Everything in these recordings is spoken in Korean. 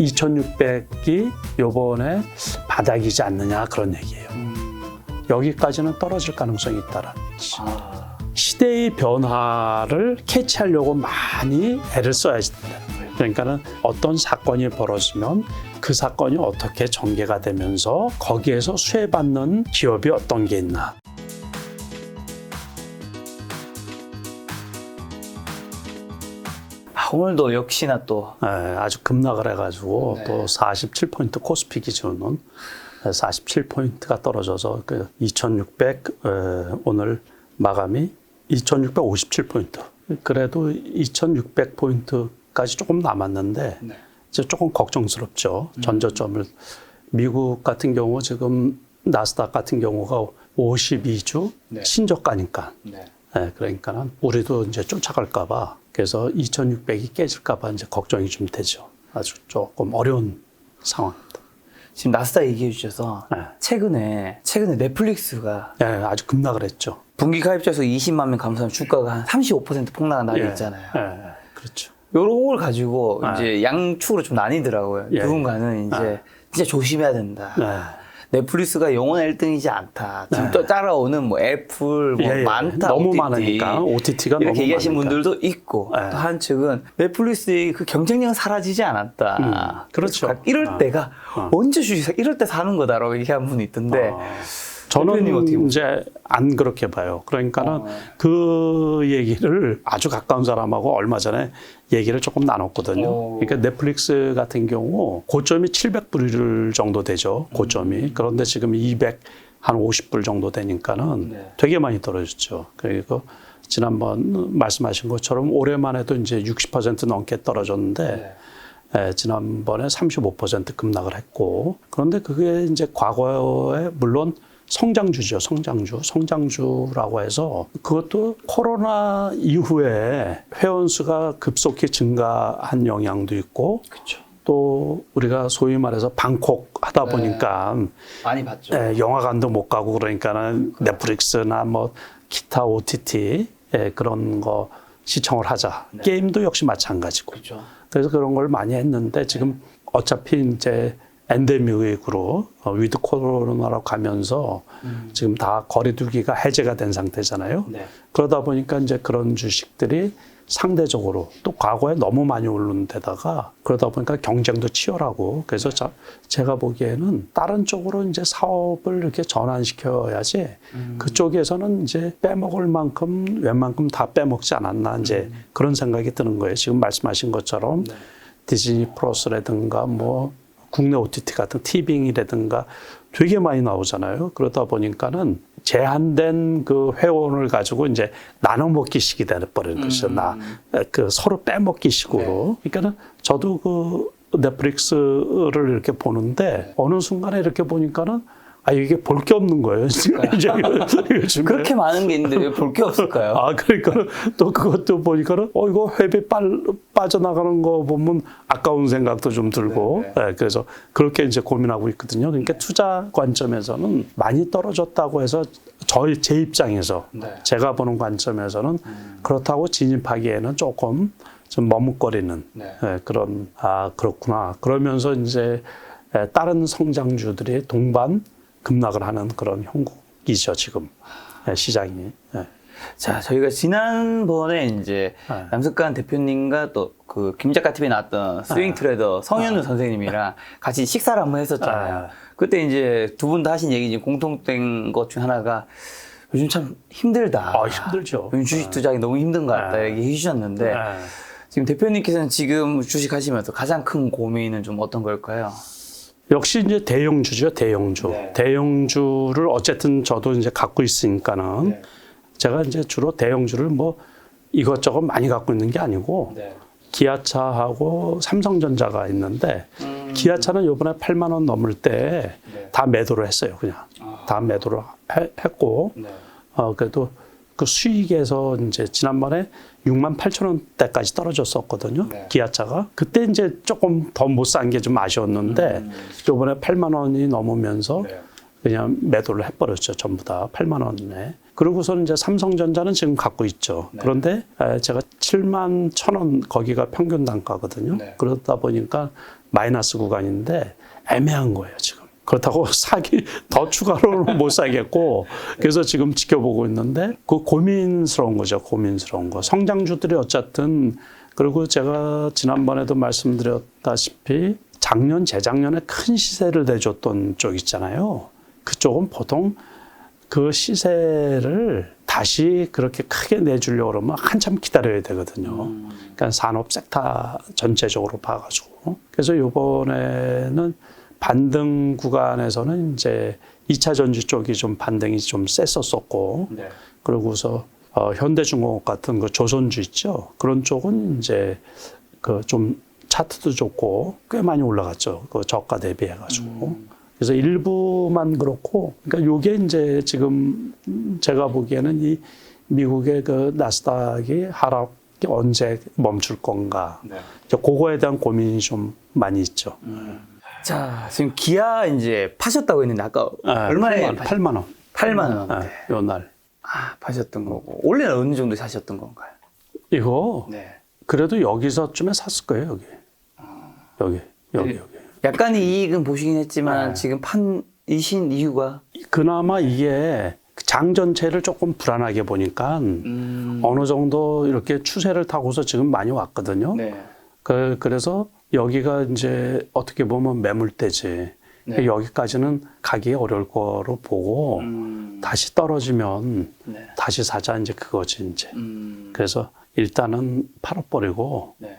2600이 요번에 바닥이지 않느냐 그런 얘기예요. 여기까지는 떨어질 가능성이 있다라는 얘기죠. 시대의 변화를 캐치하려고 많이 애를 써야 된다는 거예요. 그러니까는 어떤 사건이 벌어지면 그 사건이 어떻게 전개가 되면서 거기에서 수혜받는 기업이 어떤 게 있나. 오늘도 역시나 또 아주 급락을 해가지고 네. 또 47포인트 코스피 기준은 47포인트가 떨어져서 그 2600 오늘 마감이 2657포인트. 그래도 2600포인트까지 조금 남았는데 네. 이제 조금 걱정스럽죠. 전저점을 미국 같은 경우 지금 나스닥 같은 경우가 52주 네. 신저가니까. 네. 네, 그러니까는 우리도 이제 쫓아갈까봐 그래서 2,600이 깨질까봐 이제 걱정이 좀 되죠. 아주 조금 어려운 상황입니다. 지금 나스닥 얘기해 주셔서 네. 최근에 넷플릭스가 네, 아주 급락을 했죠. 분기 가입자 수 20만 명 감소하면 주가가 한 35% 폭락한 날이 예, 있잖아요. 예, 그렇죠. 요런 걸 가지고 네. 이제 양축으로 좀 나뉘더라고요. 예, 누군가는 이제 네. 진짜 조심해야 된다. 네. 넷플릭스가 영원한 1등이지 않다. 지금 또 따라오는 뭐 애플 뭐 예, 예. 많다. 너무 OTT. 많으니까 OTT가 이렇게 너무 얘기하신 많으니까. 분들도 있고 예. 또 한 측은 넷플릭스의 그 경쟁력은 사라지지 않았다. 그렇죠. 그래서 이럴 때가 언제 주식 이럴 때 사는 거다라고 얘기한 분이 있던데 대표님 어떻게 저는 보세요? 이제 안 그렇게 봐요. 그러니까는 그 얘기를 아주 가까운 사람하고 얼마 전에 얘기를 조금 나눴거든요. 그러니까 넷플릭스 같은 경우 고점이 700불 정도 되죠. 고점이. 그런데 지금 250불 정도 되니까는 네. 되게 많이 떨어졌죠. 그리고 지난번 말씀하신 것처럼 올해만 해도 이제 60% 넘게 떨어졌는데 지난번에 35% 급락을 했고, 그런데 그게 이제 과거에 물론 성장주죠. 성장주라고 해서 그것도 코로나 이후에 회원수가 급속히 증가한 영향도 있고, 그렇죠. 또 우리가 소위 말해서 방콕 하다 보니까 많이 봤죠. 영화관도 못 가고 그러니까는 넷플릭스나 뭐 기타 OTT 그런 거 시청을 하자. 게임도 역시 마찬가지고. 그렇죠. 그래서 그런 걸 많이 했는데 지금 어차피 이제 엔데믹으로 위드 코로나로 가면서 지금 다 거리두기가 해제가 된 상태잖아요. 네. 그러다 보니까 이제 그런 주식들이 상대적으로 또 과거에 너무 많이 오른 데다가 그러다 보니까 경쟁도 치열하고 그래서 제가 보기에는 다른 쪽으로 이제 사업을 이렇게 전환시켜야지 그쪽에서는 이제 빼먹을 만큼 웬만큼 다 빼먹지 않았나 이제 그런 생각이 드는 거예요. 지금 말씀하신 것처럼 디즈니 플러스라든가 뭐 국내 OTT 같은 티빙이라든가 되게 많이 나오잖아요. 그러다 보니까는 제한된 그 회원을 가지고 이제 나눠 먹기식이 돼버리는 것이죠. 그 서로 빼먹기 식으로. 그러니까는 저도 그 넷플릭스를 이렇게 보는데 어느 순간에 이렇게 보니까는 이게 볼 게 없는 거예요. 요즘에. 그렇게 많은 게 있는데 왜 볼 게 없을까요? 그러니까 또 그것도 보니까는 이거 회비 빠져나가는 거 보면 아까운 생각도 좀 들고 그래서 그렇게 이제 고민하고 있거든요. 그러니까 투자 관점에서는 많이 떨어졌다고 해서 제 입장에서 제가 보는 관점에서는 그렇다고 진입하기에는 조금 좀 머뭇거리는 그런 그렇구나. 그러면서 이제 다른 성장주들이 동반 급락을 하는 그런 형국이죠, 지금 시장이. 자, 저희가 지난번에 이제 남석관 대표님과 또 그 김작가 TV에 나왔던 스윙 트레이더 성현우 선생님이랑 같이 식사를 한번 했었잖아요. 그때 이제 두 분 다 하신 얘기 중에 공통된 것 중 하나가 요즘 참 힘들다. 힘들죠. 요즘 주식 투자하기 너무 힘든 것 같다 얘기해 주셨는데 지금 대표님께서는 지금 주식 하시면서 가장 큰 고민은 좀 어떤 걸까요? 역시 이제 대형주죠, 대형주. 대형주를 어쨌든 저도 이제 갖고 있으니까는 제가 이제 주로 대형주를 뭐 이것저것 많이 갖고 있는 게 아니고 기아차하고 삼성전자가 있는데 기아차는 요번에 8만 원 넘을 때 다 매도를 했어요, 그냥. 다 매도를 했고 그래도 그 수익에서 이제 지난번에 6만 8천 원대까지 떨어졌었거든요. 기아차가. 그때 이제 조금 더 못 산 게 좀 아쉬웠는데 요번에 8만 원이 넘으면서 그냥 매도를 해버렸죠. 전부 다 8만 원에. 그러고서는 이제 삼성전자는 지금 갖고 있죠. 네. 그런데 제가 7만 1,000원 거기가 평균 단가거든요. 네. 그러다 보니까 마이너스 구간인데 애매한 거예요, 지금. 그렇다고 사기 더 추가로는 못 사겠고 그래서 지금 지켜보고 있는데 그 고민스러운 거죠. 고민스러운 거. 성장주들이 어쨌든 그리고 제가 지난번에도 말씀드렸다시피 작년 재작년에 큰 시세를 내줬던 쪽 있잖아요. 그쪽은 보통 그 시세를 다시 그렇게 크게 내주려고 그러면 한참 기다려야 되거든요. 그러니까 산업 섹터 전체적으로 봐가지고. 그래서 이번에는 반등 구간에서는 이제 2차 전지 쪽이 좀 반등이 좀 셌었었고, 네. 그러고서 현대중공업 같은 그 조선주 있죠. 그런 쪽은 이제 그 좀 차트도 좋고 꽤 많이 올라갔죠. 그 저가 대비해가지고. 그래서 일부만 그렇고, 그러니까 요게 이제 지금 제가 보기에는 이 미국의 그 나스닥이 하락이 언제 멈출 건가. 네. 그거에 대한 고민이 좀 많이 있죠. 자, 지금 기아 이제 파셨다고 했는데 아까 얼마에 8만 원. 8만 원. 요 날. 아, 파셨던 거고. 원래는 어느 정도 사셨던 건가요? 이거 네. 그래도 여기서쯤에 샀을 거예요, 여기. 여기. 약간의 이익은 보시긴 했지만 네. 지금 판이신 이유가 그나마 이게 장 전체를 조금 불안하게 보니까 어느 정도 이렇게 추세를 타고서 지금 많이 왔거든요. 네. 그래서 여기가 이제 어떻게 보면 매물대지. 네. 여기까지는 가기 어려울 거로 보고 다시 떨어지면 네. 다시 사자 이제 그거지 이제. 음. 그래서 일단은 팔아버리고 네.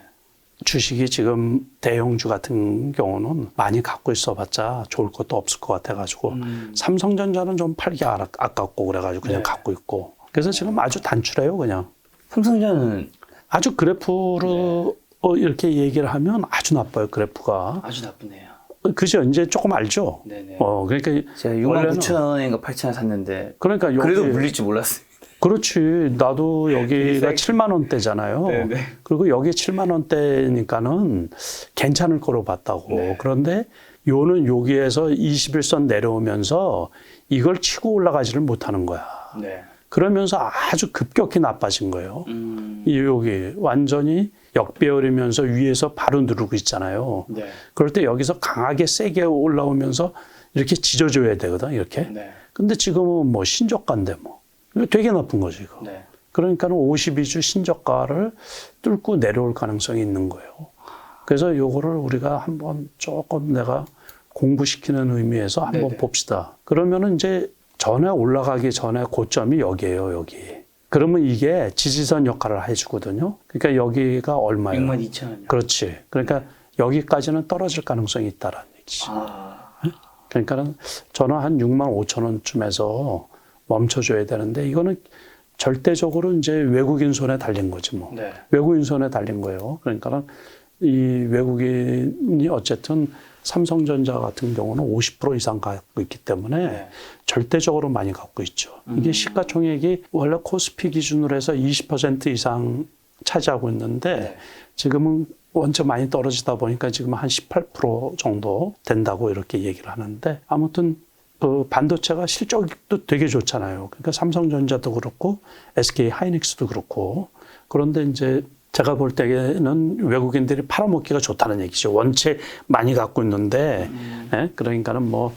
주식이 지금 대형주 같은 경우는 많이 갖고 있어봤자 좋을 것도 없을 것 같아가지고 삼성전자는 좀 팔기 아깝고 그래가지고 그냥 네. 갖고 있고 그래서 지금 아주 단출해요 그냥 삼성전자는 아주 그래프로 이렇게 얘기를 하면 아주 나빠요 그래프가 아주 나쁘네요. 그죠 이제 조금 알죠. 네네. 그러니까 제가 6만 9천 원인가 8천 원 샀는데 그러니까 여기 그래도 물릴 줄 몰랐어요. 그렇지. 나도 여기가 7만 원대잖아요. 네네. 그리고 여기 7만 원대니까는 괜찮을 거로 봤다고. 네. 그런데 요는 여기에서 21선 내려오면서 이걸 치고 올라가지를 못하는 거야. 네. 그러면서 아주 급격히 나빠진 거예요. 이 여기 완전히 역배열이면서 위에서 바로 누르고 있잖아요. 네. 그럴 때 여기서 강하게 세게 올라오면서 이렇게 지져줘야 되거든, 이렇게. 네. 근데 지금은 뭐 신저가인데 뭐. 이거 되게 나쁜 거지, 이거. 네. 그러니까는 52주 신저가를 뚫고 내려올 가능성이 있는 거예요. 그래서 요거를 우리가 한번 조금 내가 공부시키는 의미에서 한번 네네. 봅시다. 그러면은 이제 전에 올라가기 전에 고점이 여기예요, 여기. 그러면 이게 지지선 역할을 해주거든요. 그러니까 여기가 얼마예요? 6만 2천 원이요. 그렇지. 그러니까 여기까지는 떨어질 가능성이 있다라는 얘기지. 그러니까는 저는 한 6만 5천 원쯤에서 멈춰줘야 되는데 이거는 절대적으로 이제 외국인 손에 달린 거지 뭐. 네. 외국인 손에 달린 거예요. 그러니까는 이 외국인이 어쨌든 삼성전자 같은 경우는 50% 이상 갖고 있기 때문에 네. 절대적으로 많이 갖고 있죠. 이게 시가총액이 원래 코스피 기준으로 해서 20% 이상 차지하고 있는데 네. 지금은 원체 많이 떨어지다 보니까 지금 한 18% 정도 된다고 이렇게 얘기를 하는데 아무튼 그 반도체가 실적도 되게 좋잖아요. 그러니까 삼성전자도 그렇고 SK 하이닉스도 그렇고 그런데 이제 제가 볼 때는 외국인들이 팔아먹기가 좋다는 얘기죠. 원체 많이 갖고 있는데, 예? 그러니까는 뭐,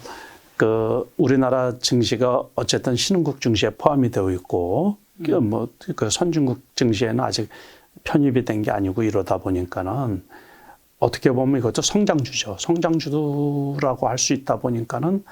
우리나라 증시가 어쨌든 신흥국 증시에 포함이 되어 있고, 그 선진국 증시에는 아직 편입이 된 게 아니고 이러다 보니까는 어떻게 보면 이것도 성장주죠. 성장주라고 할 수 있다 보니까는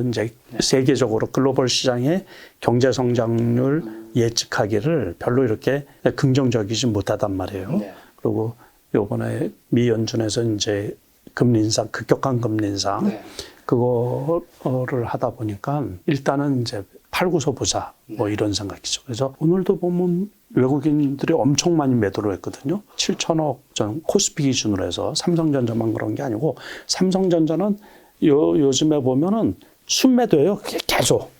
이제 세계적으로 글로벌 시장의 경제 성장률 예측하기를 별로 이렇게 긍정적이지 못하단 말이에요. 네. 그리고 요번에 미 연준에서 이제 금리 인상, 급격한 금리 인상, 네. 그거를 하다 보니까 일단은 이제 팔고서 보자. 뭐 이런 생각이죠. 그래서 오늘도 보면 외국인들이 엄청 많이 매도를 했거든요. 7천억 전 코스피 기준으로 해서 삼성전자만 그런 게 아니고 삼성전자는 요즘에 보면은 순매도예요. 계속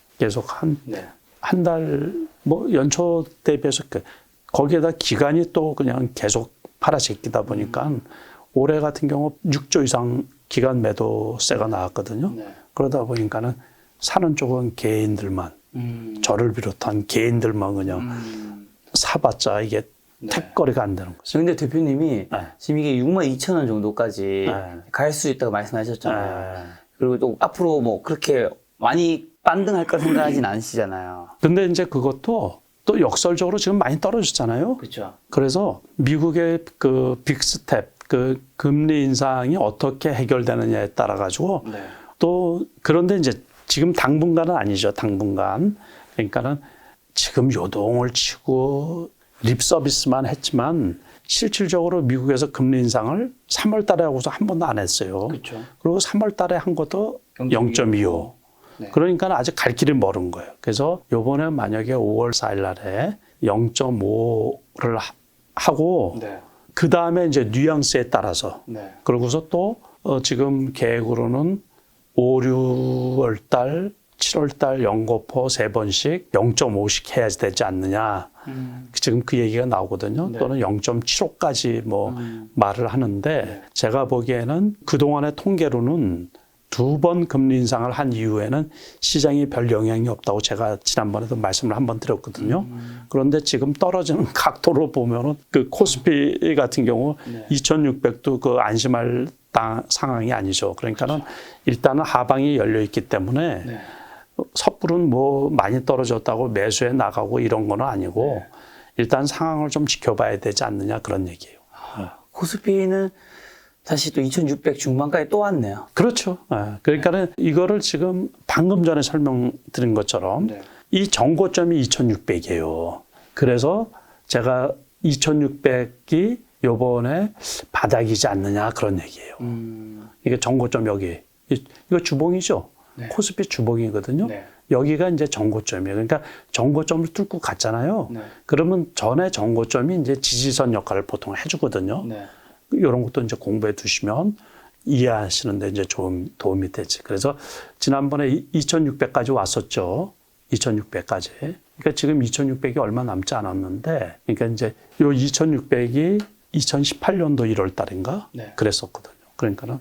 한 달 뭐 연초 대비해서 거기에다 기간이 또 그냥 계속 팔아제끼다 보니까 올해 같은 경우 6조 이상 기간 매도세가 나왔거든요. 네. 그러다 보니까는 사는 쪽은 개인들만, 저를 비롯한 개인들만 그냥 사봤자 이게 택거리가 안 되는 거죠. 근데 대표님이 네. 지금 이게 62,000원 정도까지 네. 갈 수 있다고 말씀하셨잖아요. 그리고 또 앞으로 뭐 그렇게 많이 반등할 거 생각하진 않으시잖아요. 근데 이제 그것도 또 역설적으로 지금 많이 떨어졌잖아요. 그렇죠. 그래서 미국의 그 빅스텝, 그 금리 인상이 어떻게 해결되느냐에 따라 가지고 네. 또 그런데 이제 지금 당분간은 아니죠. 당분간. 그러니까는 지금 요동을 치고 립 서비스만 했지만 실질적으로 미국에서 금리 인상을 3월 달에 하고서 한 번도 안 했어요. 그렇죠. 그리고 3월 달에 한 것도 0.25. 네. 그러니까 아직 갈 길이 멀은 거예요. 그래서 요번에 만약에 5월 4일 날에 0.5를 하고 네. 그 다음에 이제 뉘앙스에 따라서 네. 그러고서 또 지금 계획으로는 5, 6월 달, 7월 달 연거포 3번씩 0.5씩 해야 되지 않느냐. 지금 그 얘기가 나오거든요. 네. 또는 0.75까지 뭐 말을 하는데 제가 보기에는 그동안의 통계로는 2번 금리 인상을 한 이후에는 시장이 별 영향이 없다고 제가 지난번에도 말씀을 한번 드렸거든요. 그런데 지금 떨어지는 각도로 보면은 그 코스피 같은 경우 2600도 그 안심할 상황이 아니죠. 그러니까는 일단은 하방이 열려 있기 때문에 섣불은 뭐 많이 떨어졌다고 매수해 나가고 이런 거는 아니고 일단 상황을 좀 지켜봐야 되지 않느냐 그런 얘기예요. 코스피는 다시 또 2600 중반까지 또 왔네요. 그렇죠. 그러니까는 이거를 지금 방금 전에 설명드린 것처럼 이 정고점이 2600이에요. 그래서 제가 2600이 요번에 바닥이지 않느냐 그런 얘기예요. 이게 정고점 여기. 이거 주봉이죠. 코스피 주봉이거든요. 여기가 이제 정고점이에요. 그러니까 정고점을 뚫고 갔잖아요. 그러면 전에 정고점이 이제 지지선 역할을 보통 해주거든요. 이런 것도 이제 공부해 두시면 이해하시는데 이제 좀 도움이 되지. 그래서 지난번에 2600까지 왔었죠. 2600까지. 그러니까 지금 2600이 얼마 남지 않았는데, 그러니까 이제 요 2600이 2018년도 1월 달인가? 그랬었거든요. 그러니까는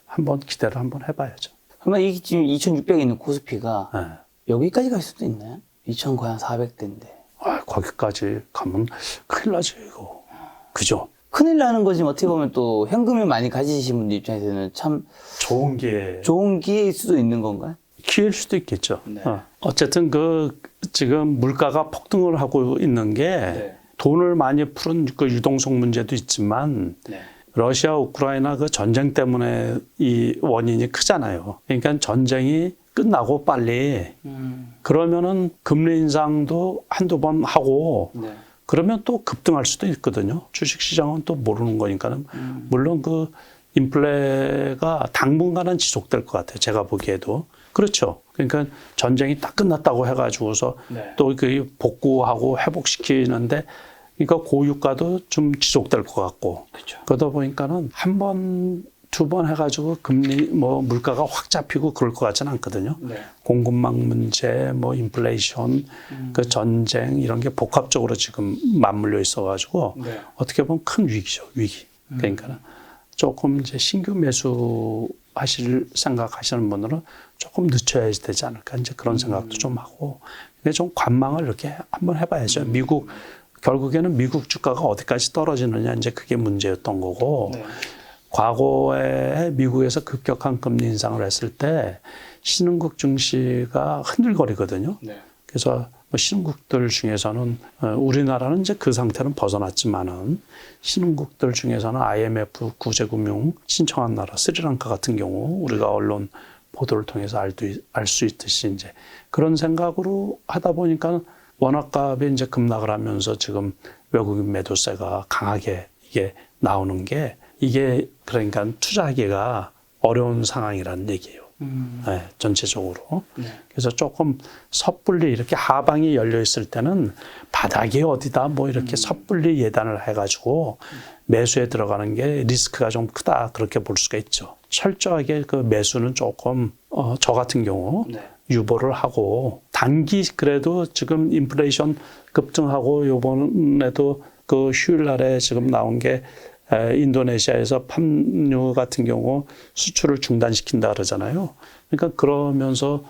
한번 기대를 한번 해봐야죠. 그러면 이게 지금 2600에 있는 코스피가 여기까지 갈 수도 있나요? 2000 거의 한 400대인데. 거기까지 가면 큰일 나죠, 이거. 그죠? 큰일 나는 거지. 어떻게 보면 또 현금을 많이 가지신 분들 입장에서는 참 좋은 기회. 좋은 기회일 수도 있는 건가요? 기회일 수도 있겠죠. 어쨌든 그 지금 물가가 폭등을 하고 있는 게 돈을 많이 푸는 그 유동성 문제도 있지만 러시아 우크라이나 그 전쟁 때문에 이 원인이 크잖아요. 그러니까 전쟁이 끝나고 빨리 그러면은 금리 인상도 한두 번 하고 그러면 또 급등할 수도 있거든요. 주식시장은 또 모르는 거니까는. 물론 그 인플레가 당분간은 지속될 것 같아요. 제가 보기에도. 그렇죠. 그러니까 전쟁이 딱 끝났다고 해가지고서 또 그 복구하고 회복시키는데 그러니까 고유가도 좀 지속될 것 같고. 그러다 보니까는 한 번, 두 번 해가지고 금리 뭐 물가가 확 잡히고 그럴 것 같지는 않거든요. 공급망 문제, 뭐 인플레이션, 그 전쟁 이런 게 복합적으로 지금 맞물려 있어가지고 어떻게 보면 큰 위기죠, 위기. 그러니까는 조금 이제 신규 매수하실 생각하시는 분들은 조금 늦춰야 되지 않을까 이제 그런 생각도 좀 하고. 근데 좀 관망을 이렇게 한번 해봐야죠. 미국 결국에는 미국 주가가 어디까지 떨어지느냐 이제 그게 문제였던 거고. 과거에 미국에서 급격한 금리 인상을 했을 때 신흥국 증시가 흔들거리거든요. 그래서 뭐 신흥국들 중에서는 우리나라는 이제 그 상태는 벗어났지만은 신흥국들 중에서는 IMF 구제금융 신청한 나라 스리랑카 같은 경우 우리가 언론 보도를 통해서 알 수 있듯이 이제 그런 생각으로 하다 보니까 원화값이 이제 급락을 하면서 지금 외국인 매도세가 강하게 이게 나오는 게 이게 그러니까 투자하기가 어려운 상황이라는 얘기예요. 전체적으로. 그래서 조금 섣불리 이렇게 하방이 열려 있을 때는 바닥이 어디다 뭐 이렇게 섣불리 예단을 해가지고 매수에 들어가는 게 리스크가 좀 크다 그렇게 볼 수가 있죠. 철저하게 그 매수는 조금 저 같은 경우 유보를 하고 단기 그래도 지금 인플레이션 급등하고 요번에도 그 휴일 날에 지금 나온 게 인도네시아에서 팜유 같은 경우 수출을 중단시킨다 그러잖아요. 그러니까 그러면서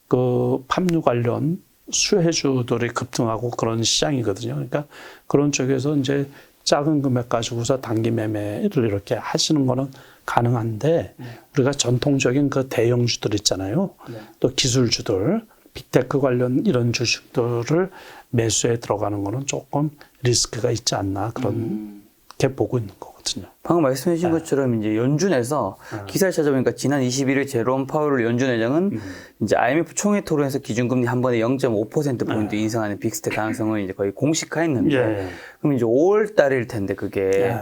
그 팜유 관련 수혜주들이 급등하고 그런 시장이거든요. 그러니까 그런 쪽에서 이제 작은 금액 가지고서 단기 매매를 이렇게 하시는 거는 가능한데 우리가 전통적인 그 대형주들 있잖아요. 또 기술주들, 빅테크 관련 이런 주식들을 매수에 들어가는 거는 조금 리스크가 있지 않나 그렇게 보고 있는 거거든요. 방금 말씀해 주신 것처럼 이제 연준에서 기사를 찾아보니까 지난 21일 제롬 파월 연준 의장은 이제 IMF 총회 토론에서 기준금리 한 번에 0.5%포인트 인상하는 빅스텝 가능성을 이제 거의 공식화했는데 그럼 이제 5월 달일 텐데 그게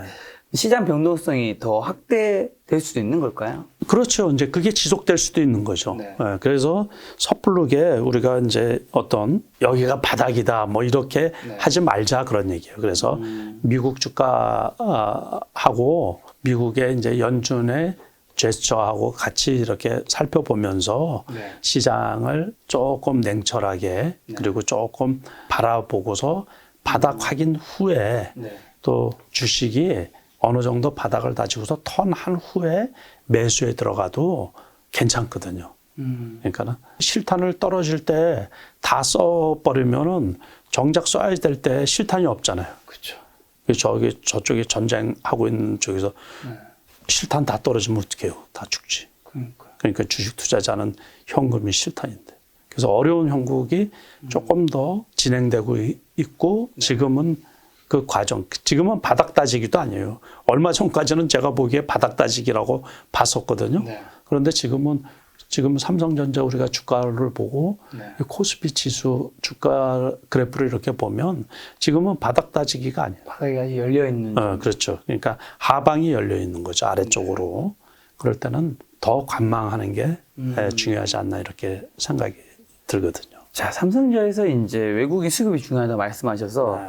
시장 변동성이 더 확대될 수도 있는 걸까요? 그렇죠. 이제 그게 지속될 수도 있는 거죠. 그래서 섣부르게 우리가 이제 어떤 여기가 바닥이다 뭐 이렇게 하지 말자 그런 얘기예요. 그래서 미국 주가하고 미국의 이제 연준의 제스처하고 같이 이렇게 살펴보면서 시장을 조금 냉철하게 그리고 조금 바라보고서 바닥 확인 후에 또 주식이 어느 정도 바닥을 다지고서 턴한 후에 매수에 들어가도 괜찮거든요. 그러니까 실탄을 떨어질 때 다 써버리면은 정작 써야 될 때 실탄이 없잖아요. 그렇죠. 저쪽에 전쟁하고 있는 쪽에서 실탄 다 떨어지면 어떡해요? 다 죽지. 그러니까 주식 투자자는 현금이 실탄인데. 그래서 어려운 형국이 조금 더 진행되고 있고 지금은 그 과정, 지금은 바닥 따지기도 아니에요. 얼마 전까지는 제가 보기에 바닥 따지기라고 봤었거든요. 그런데 지금 삼성전자 우리가 주가를 보고 코스피 지수 주가 그래프를 이렇게 보면 지금은 바닥 따지기가 아니에요. 바닥이 아직 열려 있는. 그렇죠. 그러니까 하방이 열려 있는 거죠. 아래쪽으로. 그럴 때는 더 관망하는 게 중요하지 않나 이렇게 생각이 들거든요. 자, 삼성전자에서 이제 외국인 수급이 중요하다 말씀하셔서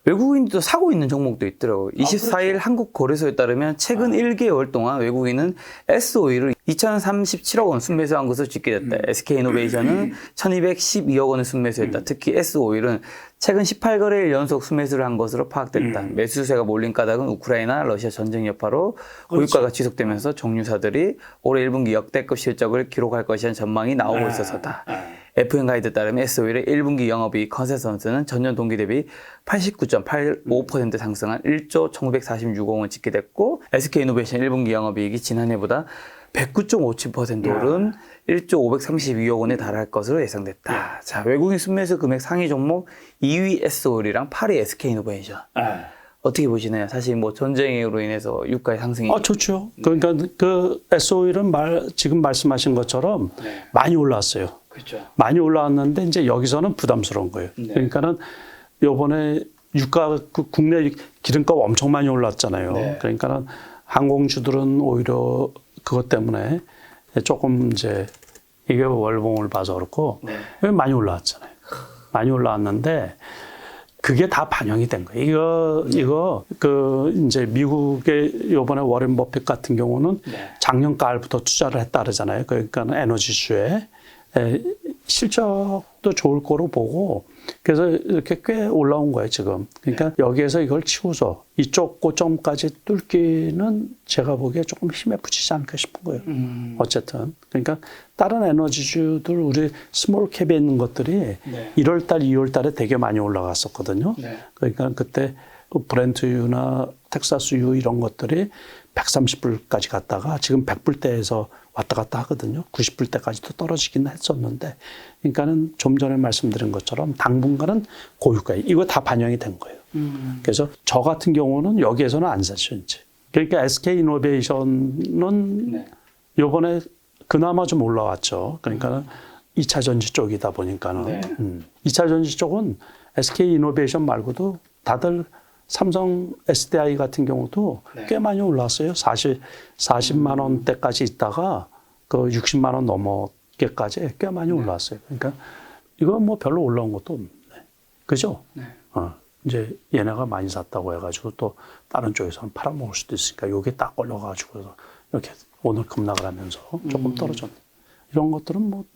외국인도 사고 있는 종목도 있더라고요. 24일 그렇죠. 한국거래소에 따르면 최근 1개월 동안 외국인은 S-오일을 2,037억 원 순매수한 것으로 집계됐다. SK이노베이션은 1,212억 원을 순매수했다. 특히 S-오일은 최근 18거래일 연속 순매수를 한 것으로 파악됐다. 매수세가 몰린 까닭은 우크라이나, 러시아 전쟁 여파로 고유가가 지속되면서 정유사들이 올해 1분기 역대급 실적을 기록할 것이라는 전망이 나오고 있어서다. FM 가이드에 따르면 S-오일의 1분기 영업이익 컨센서스는 전년 동기 대비 89.85% 상승한 1조 1,946억 원 집계됐고 SK이노베이션 1분기 영업이익이 지난해보다 109.57% 오른 1조 532억 원에 달할 것으로 예상됐다. 자, 외국인 순매수 금액 상위 종목 2위 S-오일이랑 8위 SK이노베이션. 어떻게 보시나요? 사실 뭐 전쟁으로 인해서 유가의 상승이 좋죠. 그러니까 그 S-오일은 지금 말씀하신 것처럼 많이 올랐어요. 그렇죠. 많이 올라왔는데 이제 여기서는 부담스러운 거예요. 그러니까는 요번에 유가 그 국내 기름값 엄청 많이 올랐잖아요. 그러니까는 항공주들은 오히려 그것 때문에 조금 이제 이게 월봉을 봐서 그렇고 많이 올라왔잖아요. 많이 올라왔는데 그게 다 반영이 된 거예요. 이거 그 이제 미국의 요번에 워렌 버핏 같은 경우는 작년 가을부터 투자를 했다 그러잖아요. 그러니까 에너지주에 실적도 좋을 거로 보고 그래서 이렇게 꽤 올라온 거예요, 지금. 그러니까 여기에서 이걸 치고서 이쪽 고점까지 뚫기는 제가 보기에 조금 힘에 부치지 않을까 싶은 거예요. 어쨌든. 그러니까 다른 에너지주들 우리 스몰 캡에 있는 것들이 1월 달, 2월 달에 되게 많이 올라갔었거든요. 그러니까 그때 브렌트유나 텍사스유 이런 것들이 130불까지 갔다가 지금 100불대에서 왔다 갔다 하거든요. 90불대까지도 떨어지긴 했었는데, 그러니까는 좀 전에 말씀드린 것처럼 당분간은 고유가에 이거 다 반영이 된 거예요. 그래서 저 같은 경우는 여기에서는 안 사죠, 이제. 그러니까 SK이노베이션은 요번에 그나마 좀 올라왔죠. 그러니까는 2차 전지 쪽이다 보니까는 2차 전지 쪽은 SK이노베이션 말고도 다들 삼성 SDI 같은 경우도 꽤 많이 올랐어요. 40만 원대까지 있다가 그 60만 원 넘어게까지 꽤 많이 올랐어요. 그러니까 이건 뭐 별로 올라온 것도 없네. 그죠? 이제 얘네가 많이 샀다고 해가지고 또 다른 쪽에서는 팔아먹을 수도 있으니까 요게 딱 올라가지고 이렇게 오늘 급락을 하면서 조금 떨어졌네. 이런 것들은 뭐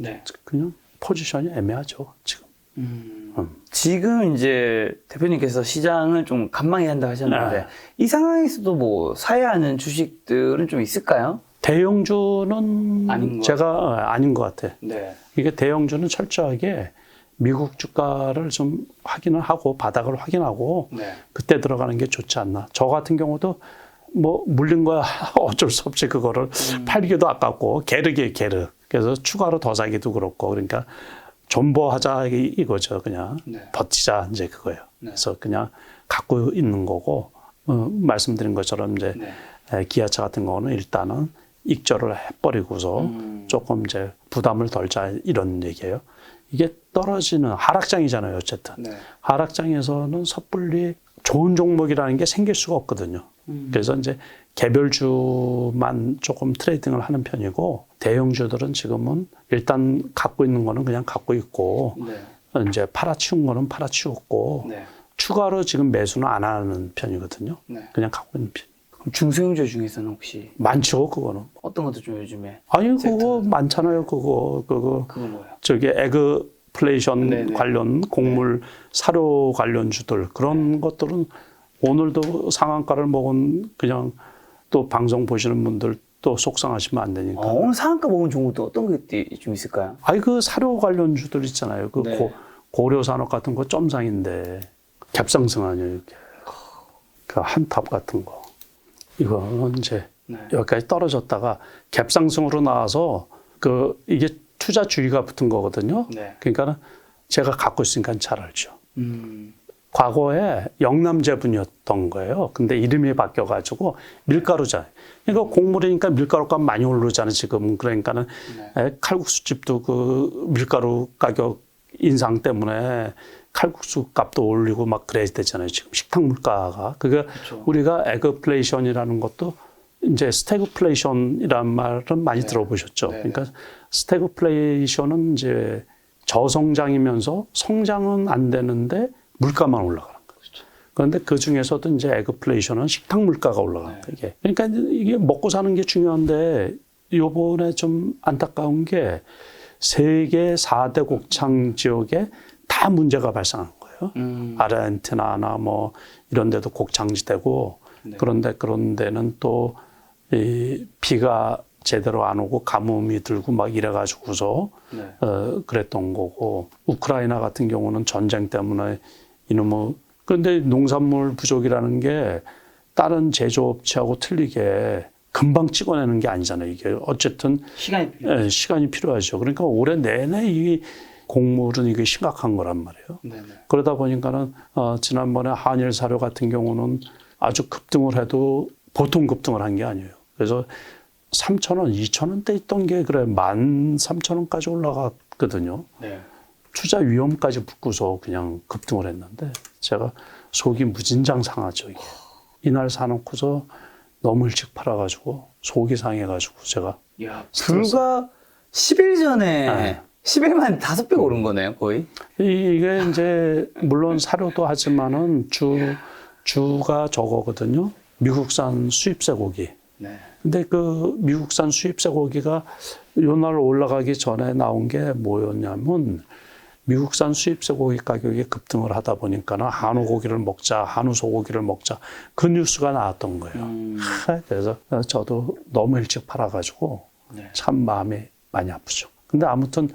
그냥 포지션이 애매하죠, 지금. 지금 이제 대표님께서 시장을 좀 관망해야 한다 하셨는데 이 상황에서도 뭐 사야 하는 주식들은 좀 있을까요? 대형주는 아닌 것 제가 아닌 것 같아. 네. 이게 대형주는 철저하게 미국 주가를 좀 확인을 하고 바닥을 확인하고 네. 그때 들어가는 게 좋지 않나. 저 같은 경우도 뭐 물린 거야 어쩔 수 없이 그거를 팔기도 아깝고 게르기 게르. 그래서 추가로 더 사기도 그렇고 그러니까 존버하자 이거죠. 그냥 네. 버티자 이제 그거예요. 네. 그래서 그냥 갖고 있는 거고 말씀드린 것처럼 이제 기아차 같은 거는 일단은 익절을 해버리고서 조금 이제 부담을 덜자 이런 얘기예요. 이게 떨어지는 하락장이잖아요. 어쨌든 네. 하락장에서는 섣불리 좋은 종목이라는 게 생길 수가 없거든요. 그래서 이제 개별주만 조금 트레이딩을 하는 편이고 대형주들은 지금은 일단 갖고 있는 거는 그냥 갖고 있고 네. 이제 팔아치운 거는 팔아치웠고 네. 추가로 지금 매수는 안 하는 편이거든요. 네. 그냥 갖고 있는 편. 그럼 중소형주 중에서는 혹시 많죠, 그거는. 어떤 것도 좀 요즘에 아니, 그거 많잖아요, 그거. 그거 뭐예요? 저기 에그플레이션 네네. 관련 곡물 사료 관련주들 그런 것들은 오늘도 상한가를 먹은 그냥 또 방송 보시는 분들 또 속상하시면 안 되니까. 오늘 상한가 먹은 종목도 어떤 것들이 좀 있을까요? 아니, 그 사료 관련주들 있잖아요. 그 네. 고려산업 같은 거 점상인데 갭상승 아니에요, 이게. 그 한탑 같은 거. 이거는 이제 네. 여기까지 떨어졌다가 갭상승으로 나와서 이게 투자 주의가 붙은 거거든요. 네. 그러니까는 제가 갖고 있으니까 잘 알죠. 음. 과거에 영남제분이었던 거예요. 근데 이름이 바뀌어가지고 밀가루잖아요. 그러니까 곡물이니까 밀가루 값 많이 오르잖아요, 지금. 그러니까는 칼국수집도 그 밀가루 가격 인상 때문에 칼국수 값도 올리고 막 그래야 되잖아요, 지금 식탁 물가가. 그게 그렇죠. 우리가 에그플레이션이라는 것도 이제 스태그플레이션이란 말은 많이 들어보셨죠. 네. 그러니까 스태그플레이션은 이제 저성장이면서 성장은 안 되는데 물가만 올라가는 거죠. 그렇죠. 그런데 그 중에서도 이제 에그플레이션은 식탁 물가가 올라가는 거예요. 이게. 그러니까 이게 먹고 사는 게 중요한데 요번에 좀 안타까운 게 세계 4대 곡창 지역에 다 문제가 발생한 거예요. 아르헨티나나 뭐 이런 데도 곡창지대고 네. 그런데 그런 데는 또 이 비가 제대로 안 오고 가뭄이 들고 막 이래가지고서 네. 그랬던 거고 우크라이나 같은 경우는 전쟁 때문에 이놈의 그런데 농산물 부족이라는 게 다른 제조업체하고 틀리게 금방 찍어내는 게 아니잖아요. 이게 어쨌든 시간이 필요하죠. 그러니까 올해 내내 이 곡물은 이게 심각한 거란 말이에요. 네네. 그러다 보니까는 지난번에 한일 사료 같은 경우는 아주 급등을 해도 보통 급등을 한 게 아니에요. 그래서 3,000원, 2,000원대 있던 게 그래 13,000원까지 올라갔거든요. 네. 투자 위험까지 붙고서 그냥 급등을 했는데 제가 속이 무진장 상하죠. 이게. 이날 사놓고서 너무 일찍 팔아가지고 속이 상해가지고 제가 야, 불과 10일 전에 네. 10일 만에 5배 오른 거네요, 거의. 이게 이제 물론 사료도 하지만은 주가 저거거든요. 미국산 수입 쇠고기. 네. 근데 그 미국산 수입 쇠고기가 요날 올라가기 전에 나온 게 뭐였냐면 미국산 수입 쇠고기 가격이 급등을 하다 보니까는 한우 고기를 먹자, 한우 소고기를 먹자 그 뉴스가 나왔던 거예요. 그래서 저도 너무 일찍 팔아가지고 네. 참 마음이 많이 아프죠. 근데 아무튼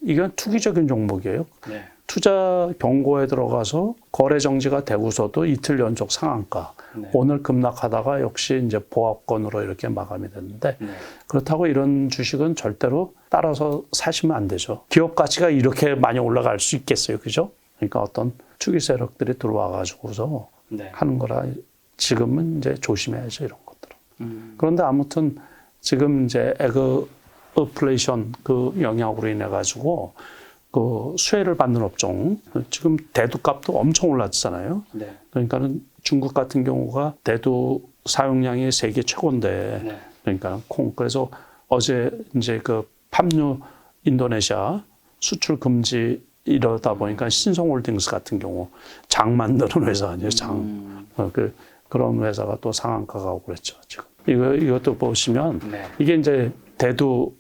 이건 투기적인 종목이에요. 네. 투자 경고에 들어가서 거래 정지가 되고서도 이틀 연속 상한가. 네. 오늘 급락하다가 역시 이제 보합권으로 이렇게 마감이 됐는데 네. 그렇다고 이런 주식은 절대로 따라서 사시면 안 되죠. 기업 가치가 이렇게 많이 올라갈 수 있겠어요. 그죠? 그러니까 어떤 투기 세력들이 들어와 가지고서 네. 하는 거라 지금은 이제 조심해야죠. 이런 것들은. 그런데 아무튼 지금 이제 에그플레이션 그 영향으로 인해 가지고 그 수혜를 받는 업종 지금 대두값도 엄청 올랐잖아요. 네. 그러니까는 중국 같은 경우가 대두 사용량이 세계 최고인데 네. 그러니까 콩 그래서 어제 이제 그 팜유 인도네시아 수출 금지 이러다 보니까 신성홀딩스 같은 경우 장 만드는 회사 아니에요. 장 그런 회사가 또 상한가가 오고 그랬죠. 지금 이것도 보시면 네. 이게 이제 대두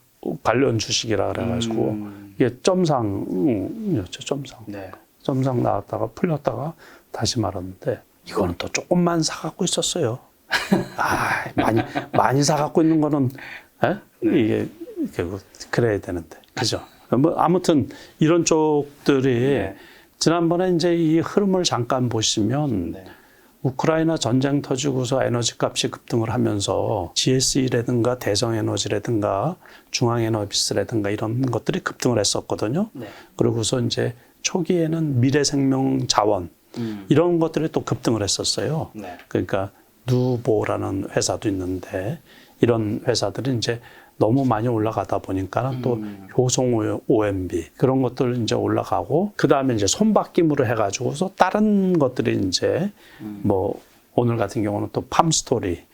관련 주식이라 그래가지고 이게 점상이었죠. 점상. 네. 점상 나왔다가 풀렸다가 다시 말았는데 이거는 또 조금만 사갖고 있었어요. 많이 사갖고 있는 거는, 이게, 결국, 그래야 되는데. 그죠? 뭐, 아무튼, 이런 쪽들이, 지난번에 이제 이 흐름을 잠깐 보시면, 우크라이나 전쟁 터지고서 에너지 값이 급등을 하면서 GSE라든가 대성에너지라든가 중앙에너비스라든가 이런 것들이 급등을 했었거든요. 그러고서 이제 초기에는 미래생명자원 이런 것들이 또 급등을 했었어요. 그러니까 누보라는 회사도 있는데 이런 회사들이 이제 너무 많이 올라가다 보니까 또 효성 OMB 그런 것들 이제 올라가고 그 다음에 이제 손바뀜으로 해가지고서 다른 것들이 이제 뭐 오늘 같은 경우는 또 팜스토리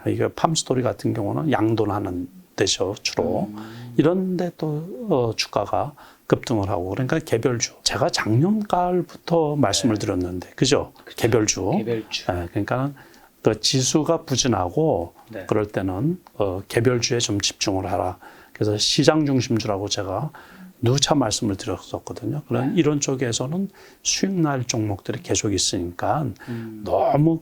이게 팜스토리 같은 경우는 양돈하는 데죠 주로 이런데 또 주가가 급등을 하고 그러니까 개별주 제가 작년 가을부터 말씀을 드렸는데 그죠? 개별주. 그러니까 그 지수가 부진하고 그럴 때는 개별주에 좀 집중을 하라. 그래서 시장 중심주라고 제가 누차 말씀을 드렸었거든요. 그런 이런 쪽에서는 수익 날 종목들이 계속 있으니까 너무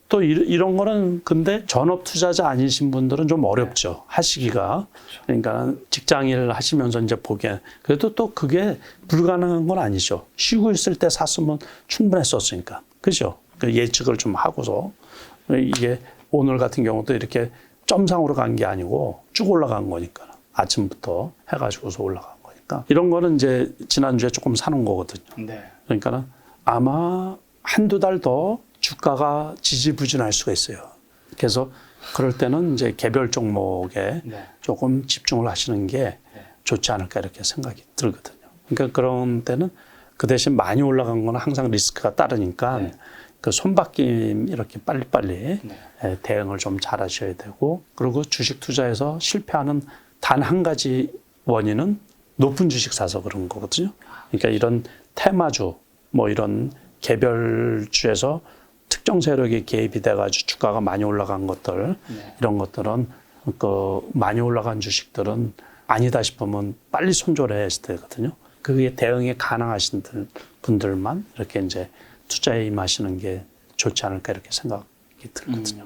또 이런 거는 근데 전업 투자자 아니신 분들은 좀 어렵죠. 하시기가. 그러니까 직장일 하시면서 이제 보기엔 그래도 또 그게 불가능한 건 아니죠. 쉬고 있을 때 샀으면 충분했었으니까. 그죠? 그 예측을 좀 하고서 이게 오늘 같은 경우도 이렇게 점상으로 간 게 아니고 쭉 올라간 거니까 아침부터 해가지고서 올라간 거니까 이런 거는 이제 지난주에 조금 사놓은 거거든요. 그러니까 아마 한두 달 더 주가가 지지부진할 수가 있어요. 그래서 그럴 때는 이제 개별 종목에 조금 집중을 하시는 게 좋지 않을까 이렇게 생각이 들거든요. 그러니까 그런 때는 그 대신 많이 올라간 거는 항상 리스크가 따르니까 그 손바뀜 이렇게 빨리빨리 대응을 좀 잘 하셔야 되고 그리고 주식 투자에서 실패하는 단 한 가지 원인은 높은 주식 사서 그런 거거든요. 그러니까 이런 테마주 뭐 이런 개별주에서 특정 세력이 개입이 돼가지고 주가가 많이 올라간 것들 이런 것들은 그 많이 올라간 주식들은 아니다 싶으면 빨리 손절해야 되거든요. 그게 대응이 가능하신 분들만 이렇게 이제 투자에 임하시는 게 좋지 않을까 이렇게 생각이 들거든요.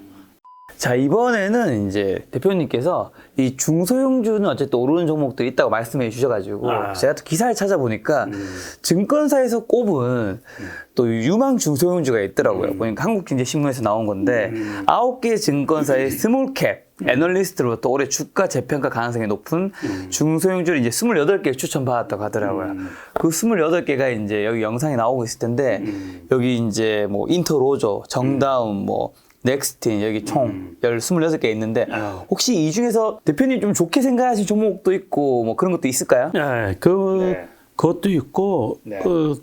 자, 이번에는 이제 대표님께서 이 중소형주는 어쨌든 오르는 종목들이 있다고 말씀해 주셔가지고 제가 또 기사를 찾아보니까 증권사에서 꼽은 또 유망 중소형주가 있더라고요. 보니까 한국경제신문에서 나온 건데 9개 증권사의 스몰캡 애널리스트로부터 올해 주가 재평가 가능성이 높은 중소형주를 이제 28개 추천받았다고 하더라고요. 그 28개가 이제 여기 영상에 나오고 있을 텐데 여기 이제 뭐 인터로저, 정다운, 뭐 넥스틴 여기 총 26개 있는데 혹시 이 중에서 대표님 좀 좋게 생각하신 종목도 있고 뭐 그런 것도 있을까요? 그것도 있고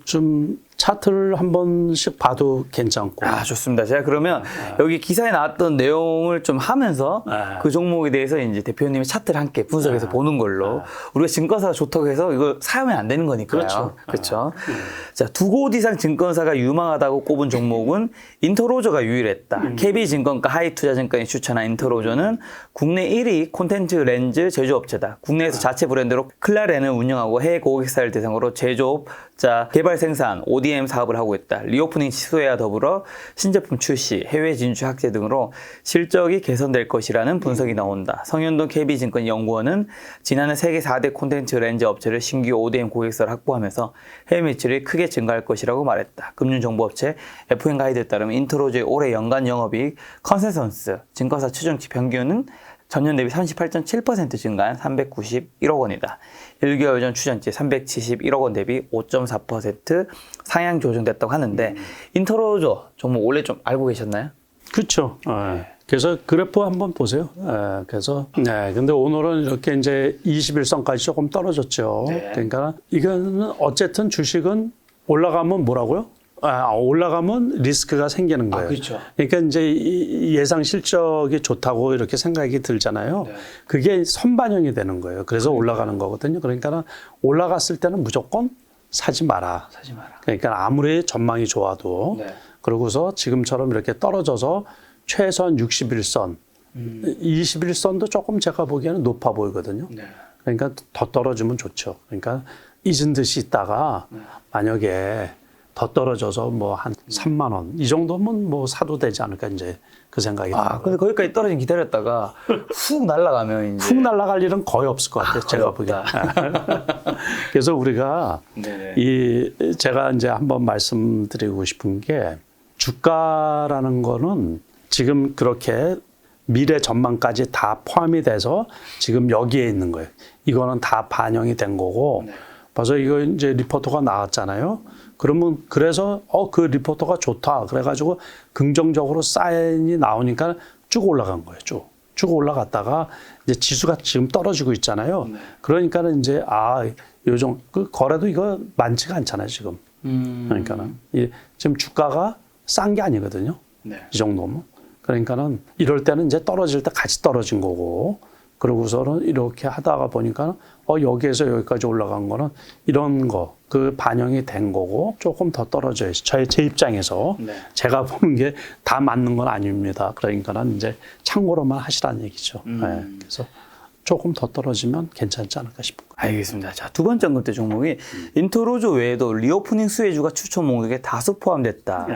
좀 차트를 한 번씩 봐도 괜찮고. 좋습니다. 제가 그러면 여기 기사에 나왔던 내용을 좀 하면서 그 종목에 대해서 이제 대표님의 차트를 함께 분석해서 보는 걸로 우리가 증권사가 좋다고 해서 이거 사면 안 되는 거니까요. 그렇죠. 자, 두 곳 이상 증권사가 유망하다고 꼽은 종목은 인터로저가 유일했다. KB증권가 하이투자증권이 추천한 인터로저는 국내 1위 콘텐츠 렌즈 제조업체다. 국내에서 자체 브랜드로 클라렌을 운영하고 해외 고객사를 대상으로 제조업자 개발 생산, ODM 사업을 하고 있다. 리오프닝 시소와 더불어 신제품 출시, 해외 진출 확대 등으로 실적이 개선될 것이라는 분석이 나온다. 성현동 KB증권 연구원은 지난해 세계 4대 콘텐츠 렌즈 업체를 신규 ODM 고객사를 확보하면서 해외 매출이 크게 증가할 것이라고 말했다. 금융정보업체 FN가이드에 따르면 인트로저의 올해 연간 영업이익 컨센서스 증권사 추정치 평균은 전년 대비 38.7% 증가한 391억 원이다. 1개월 전 추정치 371억 원 대비 5.4% 상향 조정됐다고 하는데 인터로저 종목 원래 좀 알고 계셨나요? 그렇죠. 그래서 그래프 한번 보세요. 그래서 근데 오늘은 이렇게 이제 21선까지 조금 떨어졌죠. 그러니까 이거는 어쨌든 주식은 올라가면 뭐라고요? 올라가면 리스크가 생기는 거예요. 그렇죠. 그러니까 이제 예상 실적이 좋다고 이렇게 생각이 들잖아요. 그게 선반영이 되는 거예요. 그래서 올라가는 거거든요. 그러니까 올라갔을 때는 무조건 사지 마라. 그러니까 아무리 전망이 좋아도 그러고서 지금처럼 이렇게 떨어져서 최소한 61선, 21선도 조금 제가 보기에는 높아 보이거든요. 그러니까 더 떨어지면 좋죠. 그러니까 잊은 듯이 있다가 만약에 더 떨어져서 뭐 한 3만 원 이 정도면 뭐 사도 되지 않을까 이제 그 생각이 아, 근데 거기까지 떨어진 기다렸다가 훅 날아가면 이제 훅 날아갈 일은 거의 없을 것 같아요. 제가 보기에. 그래서 우리가 네네. 제가 이제 한번 말씀드리고 싶은 게 주가라는 거는 지금 그렇게 미래 전망까지 다 포함이 돼서 지금 여기에 있는 거예요. 이거는 다 반영이 된 거고 벌써 이거 이제 리포터가 나왔잖아요. 그러면 그래서 그 리포터가 좋다. 그래가지고 긍정적으로 사인이 나오니까 쭉 올라간 거예요. 쭉 올라갔다가 이제 지수가 지금 떨어지고 있잖아요. 그러니까는 이제 요즘 그 거래도 이거 많지가 않잖아요. 지금. 그러니까는 지금 주가가 싼 게 아니거든요. 이 정도면. 그러니까는 이럴 때는 이제 떨어질 때 같이 떨어진 거고, 그러고서는 이렇게 하다가 보니까 여기에서 여기까지 올라간 거는 이런 거, 그 반영이 된 거고 조금 더 떨어져요. 제 입장에서 제가 보는 게 다 맞는 건 아닙니다. 그러니까는 이제 참고로만 하시라는 얘기죠. 네. 그래서 조금 더 떨어지면 괜찮지 않을까 싶은 거예요. 알겠습니다. 자, 두 번째 언급대 종목이 인트로조 외에도 리오프닝 수혜주가 추천 목록에 다수 포함됐다.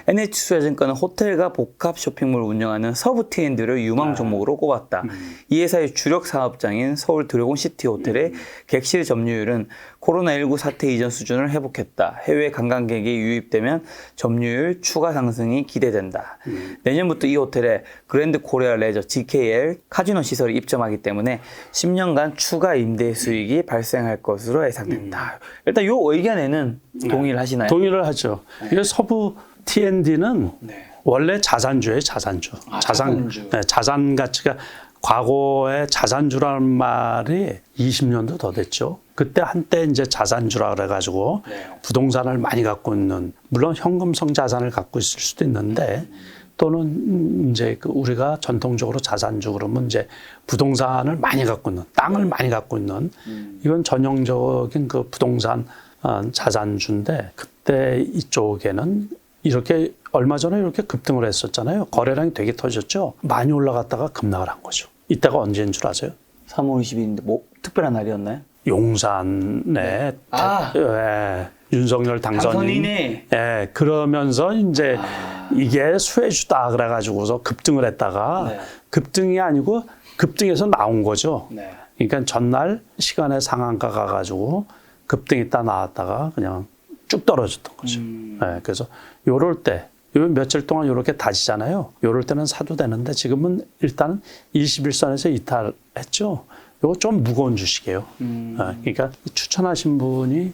NH투자증권은 호텔과 복합 쇼핑몰을 운영하는 서부 T&D를 유망 종목으로 꼽았다. 이 회사의 주력 사업장인 서울 드래곤시티 호텔의 객실 점유율은 코로나19 사태 이전 수준을 회복했다. 해외 관광객이 유입되면 점유율 추가 상승이 기대된다. 내년부터 이 호텔에 그랜드 코리아 레저 GKL 카지노 시설이 입점하기 때문에 10년간 추가 임대 수익이 발생할 것으로 예상된다. 일단 이 의견에는 동의를 하시나요? 동의를 하죠. 이게 서부 T&D는 원래 자산주예요, 자산주. 자산주. 자산 가치가 과거에 자산주라는 말이 20년도 더 됐죠. 그때 한때 이제 자산주라 그래가지고 부동산을 많이 갖고 있는, 물론 현금성 자산을 갖고 있을 수도 있는데 또는 이제 우리가 전통적으로 자산주 그러면 이제 부동산을 많이 갖고 있는, 땅을 많이 갖고 있는 이건 전형적인 그 부동산 자산주인데, 그때 이쪽에는 이렇게 얼마 전에 이렇게 급등을 했었잖아요. 거래량이 되게 터졌죠. 많이 올라갔다가 급락을 한 거죠. 이때가 언제인 줄 아세요? 3월 20일인데 뭐 특별한 날이었나요? 용산에 윤석열 당선인이 그러면서 이제 이게 수혜주다 그래가지고서 급등을 했다가 급등이 아니고 급등해서 나온 거죠. 그러니까 전날 시간에 상한가 가가지고 급등했다 나왔다가 그냥 쭉 떨어졌던 거죠. 그래서 요럴 때 요 며칠 동안 이렇게 다지잖아요. 요럴 때는 사도 되는데 지금은 일단 21선에서 이탈했죠. 요거 좀 무거운 주식이에요. 그러니까 추천하신 분이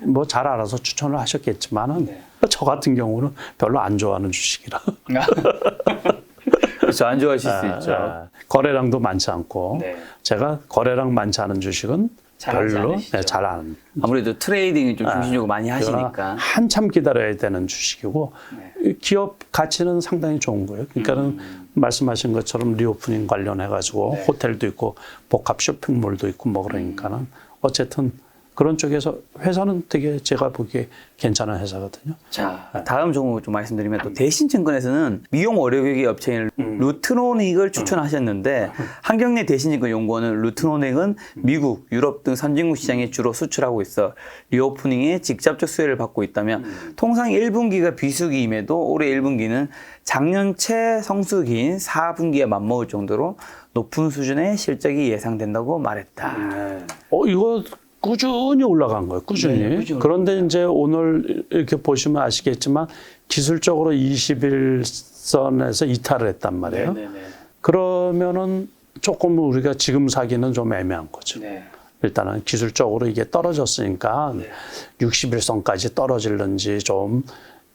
뭐 잘 알아서 추천을 하셨겠지만은 저 같은 경우는 별로 안 좋아하는 주식이라. 그렇죠. 안 좋아하실 수 있죠. 거래량도 많지 않고 제가 거래량 많지 않은 주식은 별로 잘 안. 아무래도 트레이딩을 좀 중심적으로 많이 하시니까 한참 기다려야 되는 주식이고 기업 가치는 상당히 좋은 거예요. 그러니까는 말씀하신 것처럼 리오프닝 관련해 가지고 호텔도 있고 복합 쇼핑몰도 있고 뭐 그러니까는 어쨌든 그런 쪽에서 회사는 되게 제가 보기에 괜찮은 회사거든요. 자, 다음 종목 좀 말씀드리면 또 대신증권에서는 미용 의료기기 업체인 루트노닉을 추천하셨는데 한경래 대신증권 연구원은 루트노닉은 미국, 유럽 등 선진국 시장에 주로 수출하고 있어 리오프닝에 직접적 수혜를 받고 있다면 통상 1분기가 비수기임에도 올해 1분기는 작년 최성수기인 4분기에 맞먹을 정도로 높은 수준의 실적이 예상된다고 말했다. 이거 꾸준히 올라간 거예요. 꾸준히. 그런데 이제 오늘 이렇게 보시면 아시겠지만 기술적으로 21선에서 이탈을 했단 말이에요. 그러면은 조금 우리가 지금 사기는 좀 애매한 거죠. 일단은 기술적으로 이게 떨어졌으니까 61선까지 떨어질는지 좀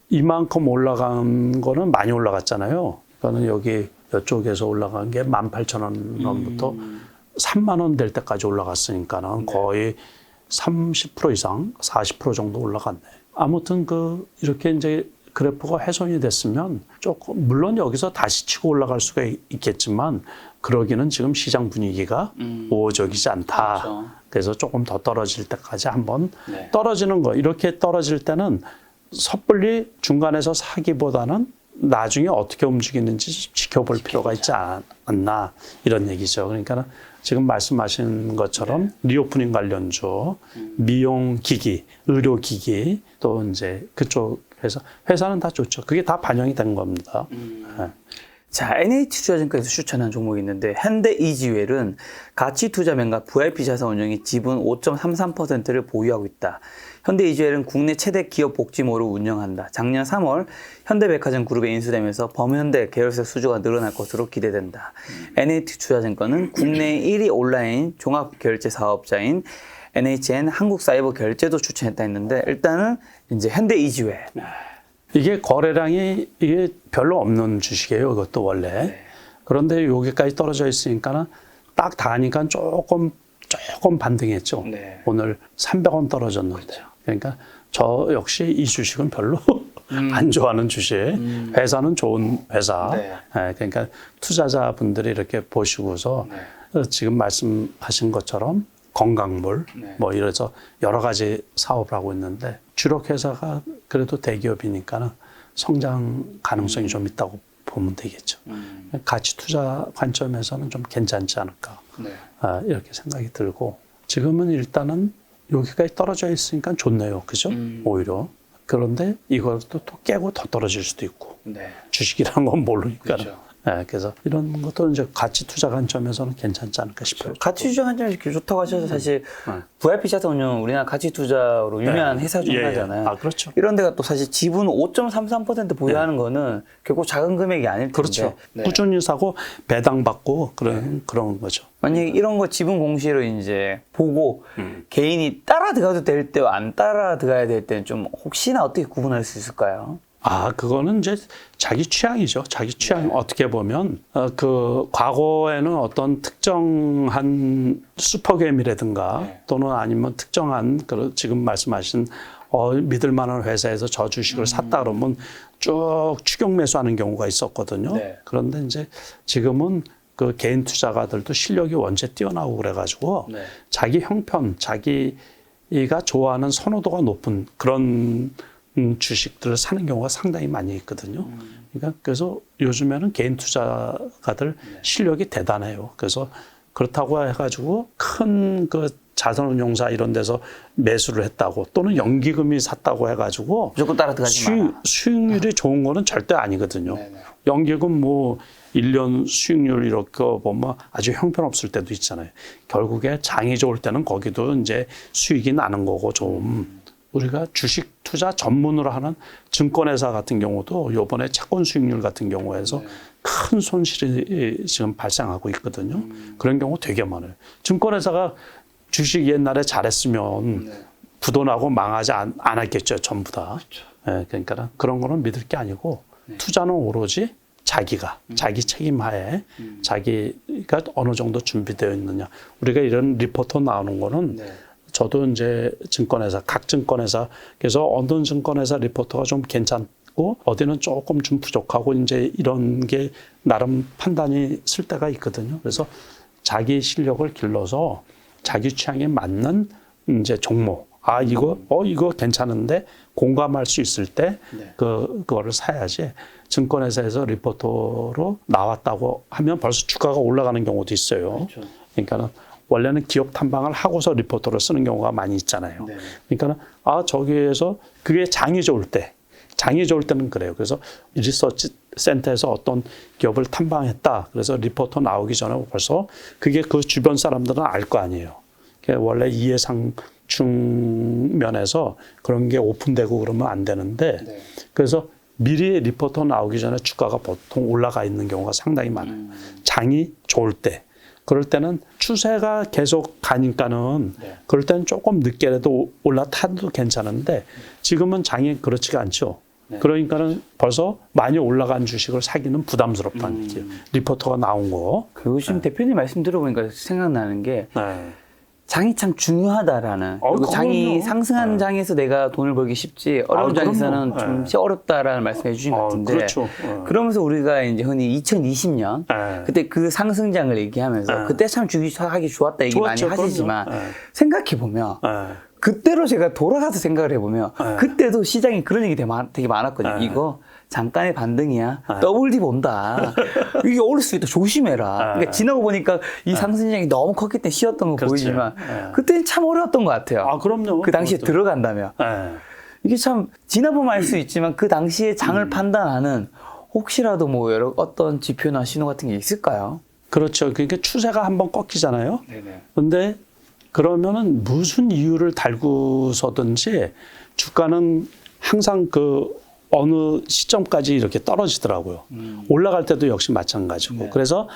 이만큼 올라간 거는 많이 올라갔잖아요. 그러니까 여기 이쪽에서 올라간 게 18,000원부터 3만 원 될 때까지 올라갔으니까는 거의 30% 이상, 40% 정도 올라갔네. 아무튼 이렇게 이제 그래프가 훼손이 됐으면 조금, 물론 여기서 다시 치고 올라갈 수가 있겠지만 그러기는 지금 시장 분위기가 우호적이지 않다. 그렇죠. 그래서 조금 더 떨어질 때까지 한번 떨어지는 거. 이렇게 떨어질 때는 섣불리 중간에서 사기보다는 나중에 어떻게 움직이는지 지켜볼 필요가 있지 않나 이런 얘기죠. 그러니까 지금 말씀하신 것처럼 리오프닝 관련주, 미용 기기, 의료 기기 또 이제 그쪽 회사는 다 좋죠. 그게 다 반영이 된 겁니다. 네. 자, NH투자증권에서 추천한 종목이 있는데 현대이지웰은 가치투자명가 VIP자산운용이 지분 5.33%를 보유하고 있다. 현대이지웰은 국내 최대 기업 복지몰을 운영한다. 작년 3월 현대백화점 그룹에 인수되면서 범현대 계열사 수주가 늘어날 것으로 기대된다. NH투자증권은 국내 1위 온라인 종합결제 사업자인 NHN 한국사이버결제도 추천했다 했는데 일단은 이제 현대이지웰. 이게 거래량이 이게 별로 없는 주식이에요. 이것도 원래. 네. 그런데 여기까지 떨어져 있으니까는 딱 닿으니까 조금 반등했죠. 네. 오늘 300원 떨어졌는데. 그렇죠. 그러니까 저 역시 이 주식은 별로 안 좋아하는 주식. 회사는 좋은 회사. 네. 네, 그러니까 투자자분들이 이렇게 보시고서 지금 말씀하신 것처럼 건강물 뭐 이래서 여러 가지 사업을 하고 있는데 주력 회사가 그래도 대기업이니까는 성장 가능성이 좀 있다고 보면 되겠죠. 가치 투자 관점에서는 좀 괜찮지 않을까 이렇게 생각이 들고 지금은 일단은 여기까지 떨어져 있으니까 좋네요, 그죠? 오히려 그런데 이것도 또 깨고 더 떨어질 수도 있고 주식이라는 건 모르니까. 그렇죠. 네, 그래서 이런 것도 이제 가치 투자 관점에서는 괜찮지 않을까 싶어요. 가치 투자 관점에서 좋다고 하셔서 사실 VIP 자산운용 우리나라 가치 투자로 유명한 회사 중 하나잖아요. 아, 그렇죠. 이런 데가 또 사실 지분 5.33% 보유하는 거는 결국 작은 금액이 아닐 텐데. 그렇죠. 꾸준히 사고 배당받고 그런 거죠. 만약에 이런 거 지분 공시로 이제 보고 개인이 따라 들어가도 될 때와 안 따라 들어가야 될 때는 좀 혹시나 어떻게 구분할 수 있을까요? 아, 그거는 이제 자기 취향이죠. 자기 취향 어떻게 보면 그 과거에는 어떤 특정한 슈퍼게임이라든가 또는 아니면 특정한 지금 말씀하신 믿을 만한 회사에서 저 주식을 샀다 그러면 쭉 추격 매수하는 경우가 있었거든요. 그런데 이제 지금은 그 개인 투자가들도 실력이 원체 뛰어나고 그래가지고 자기 형편, 자기가 좋아하는 선호도가 높은 그런 주식들을 사는 경우가 상당히 많이 있거든요. 그러니까 그래서 요즘에는 개인 투자가들 실력이 대단해요. 그래서 그렇다고 해가지고 큰 그 자산운용사 이런 데서 매수를 했다고 또는 연기금이 샀다고 해가지고 무조건 따라 들어가지 마라. 수익률이 좋은 거는 절대 아니거든요. 연기금 뭐 1년 수익률 이렇게 보면 아주 형편없을 때도 있잖아요. 결국에 장이 좋을 때는 거기도 이제 수익이 나는 거고 좀 우리가 주식 투자 전문으로 하는 증권회사 같은 경우도 요번에 채권 수익률 같은 경우에서 큰 손실이 지금 발생하고 있거든요. 그런 경우 되게 많아요. 증권회사가 주식 옛날에 잘했으면 부도나고 망하지 않았겠죠, 전부 다. 네, 그러니까 그런 거는 믿을 게 아니고 투자는 오로지 자기 책임하에 자기가 어느 정도 준비되어 있느냐. 우리가 이런 리포터 나오는 거는 저도 이제 각 증권회사, 그래서 어떤 증권회사 리포터가 좀 괜찮고 어디는 조금 좀 부족하고 이제 이런 게 나름 판단이 쓸 때가 있거든요. 그래서 자기 실력을 길러서 자기 취향에 맞는 이제 종목. 이거 괜찮은데 공감할 수 있을 때 그거를 사야지 증권회사에서 리포터로 나왔다고 하면 벌써 주가가 올라가는 경우도 있어요. 그러니까는 원래는 기업 탐방을 하고서 리포터를 쓰는 경우가 많이 있잖아요. 그러니까는 저기에서 그게 장이 좋을 때는 그래요. 그래서 리서치 센터에서 어떤 기업을 탐방했다. 그래서 리포터 나오기 전에 벌써 그게 그 주변 사람들은 알 거 아니에요. 원래 이해상충 면에서 그런 게 오픈되고 그러면 안 되는데 그래서 미리 리포터 나오기 전에 주가가 보통 올라가 있는 경우가 상당히 많아요. 장이 좋을 때. 그럴 때는 추세가 계속 가니까는 그럴 때는 조금 늦게라도 올라타도 괜찮은데 지금은 장이 그렇지가 않죠. 그러니까는 벌써 많이 올라간 주식을 사기는 부담스럽다는 얘기예요. 리포터가 나온 거. 그리고 지금 대표님 말씀 들어보니까 생각나는 게 장이 참 중요하다라는. 그리고 장이 그럼요. 상승한 장에서 내가 돈을 벌기 쉽지 어려운 장에서는 그럼요. 좀 어렵다라는 말씀해 주신 것 같은데. 그렇죠. 그러면서 우리가 이제 흔히 2020년 그때 그 상승장을 얘기하면서 그때 참 주식하기 좋았다 얘기 많이 좋았죠. 하시지만 그럼요. 생각해 보면 그때로 제가 돌아가서 생각을 해보면 그때도 시장에 그런 얘기 되게 많았거든요. 이거 잠깐의 반등이야. 더블 딥 온다. 이게 오를 수 있다. 조심해라. 그러니까 지나고 보니까 이 상승장이 너무 컸기 때문에 쉬었던 거 그렇지. 보이지만 그때는 참 어려웠던 것 같아요. 아, 그럼요. 그 당시에 그것도. 들어간다면. 이게 참 지나보면 알 수 있지만 그 당시에 장을 판단하는 혹시라도 뭐 여러 어떤 지표나 신호 같은 게 있을까요? 그렇죠. 그러니까 추세가 한번 꺾이잖아요. 네네. 근데 그러면은 무슨 이유를 달고서든지 주가는 항상 그 어느 시점까지 이렇게 떨어지더라고요. 올라갈 때도 역시 마찬가지고. 네. 그래서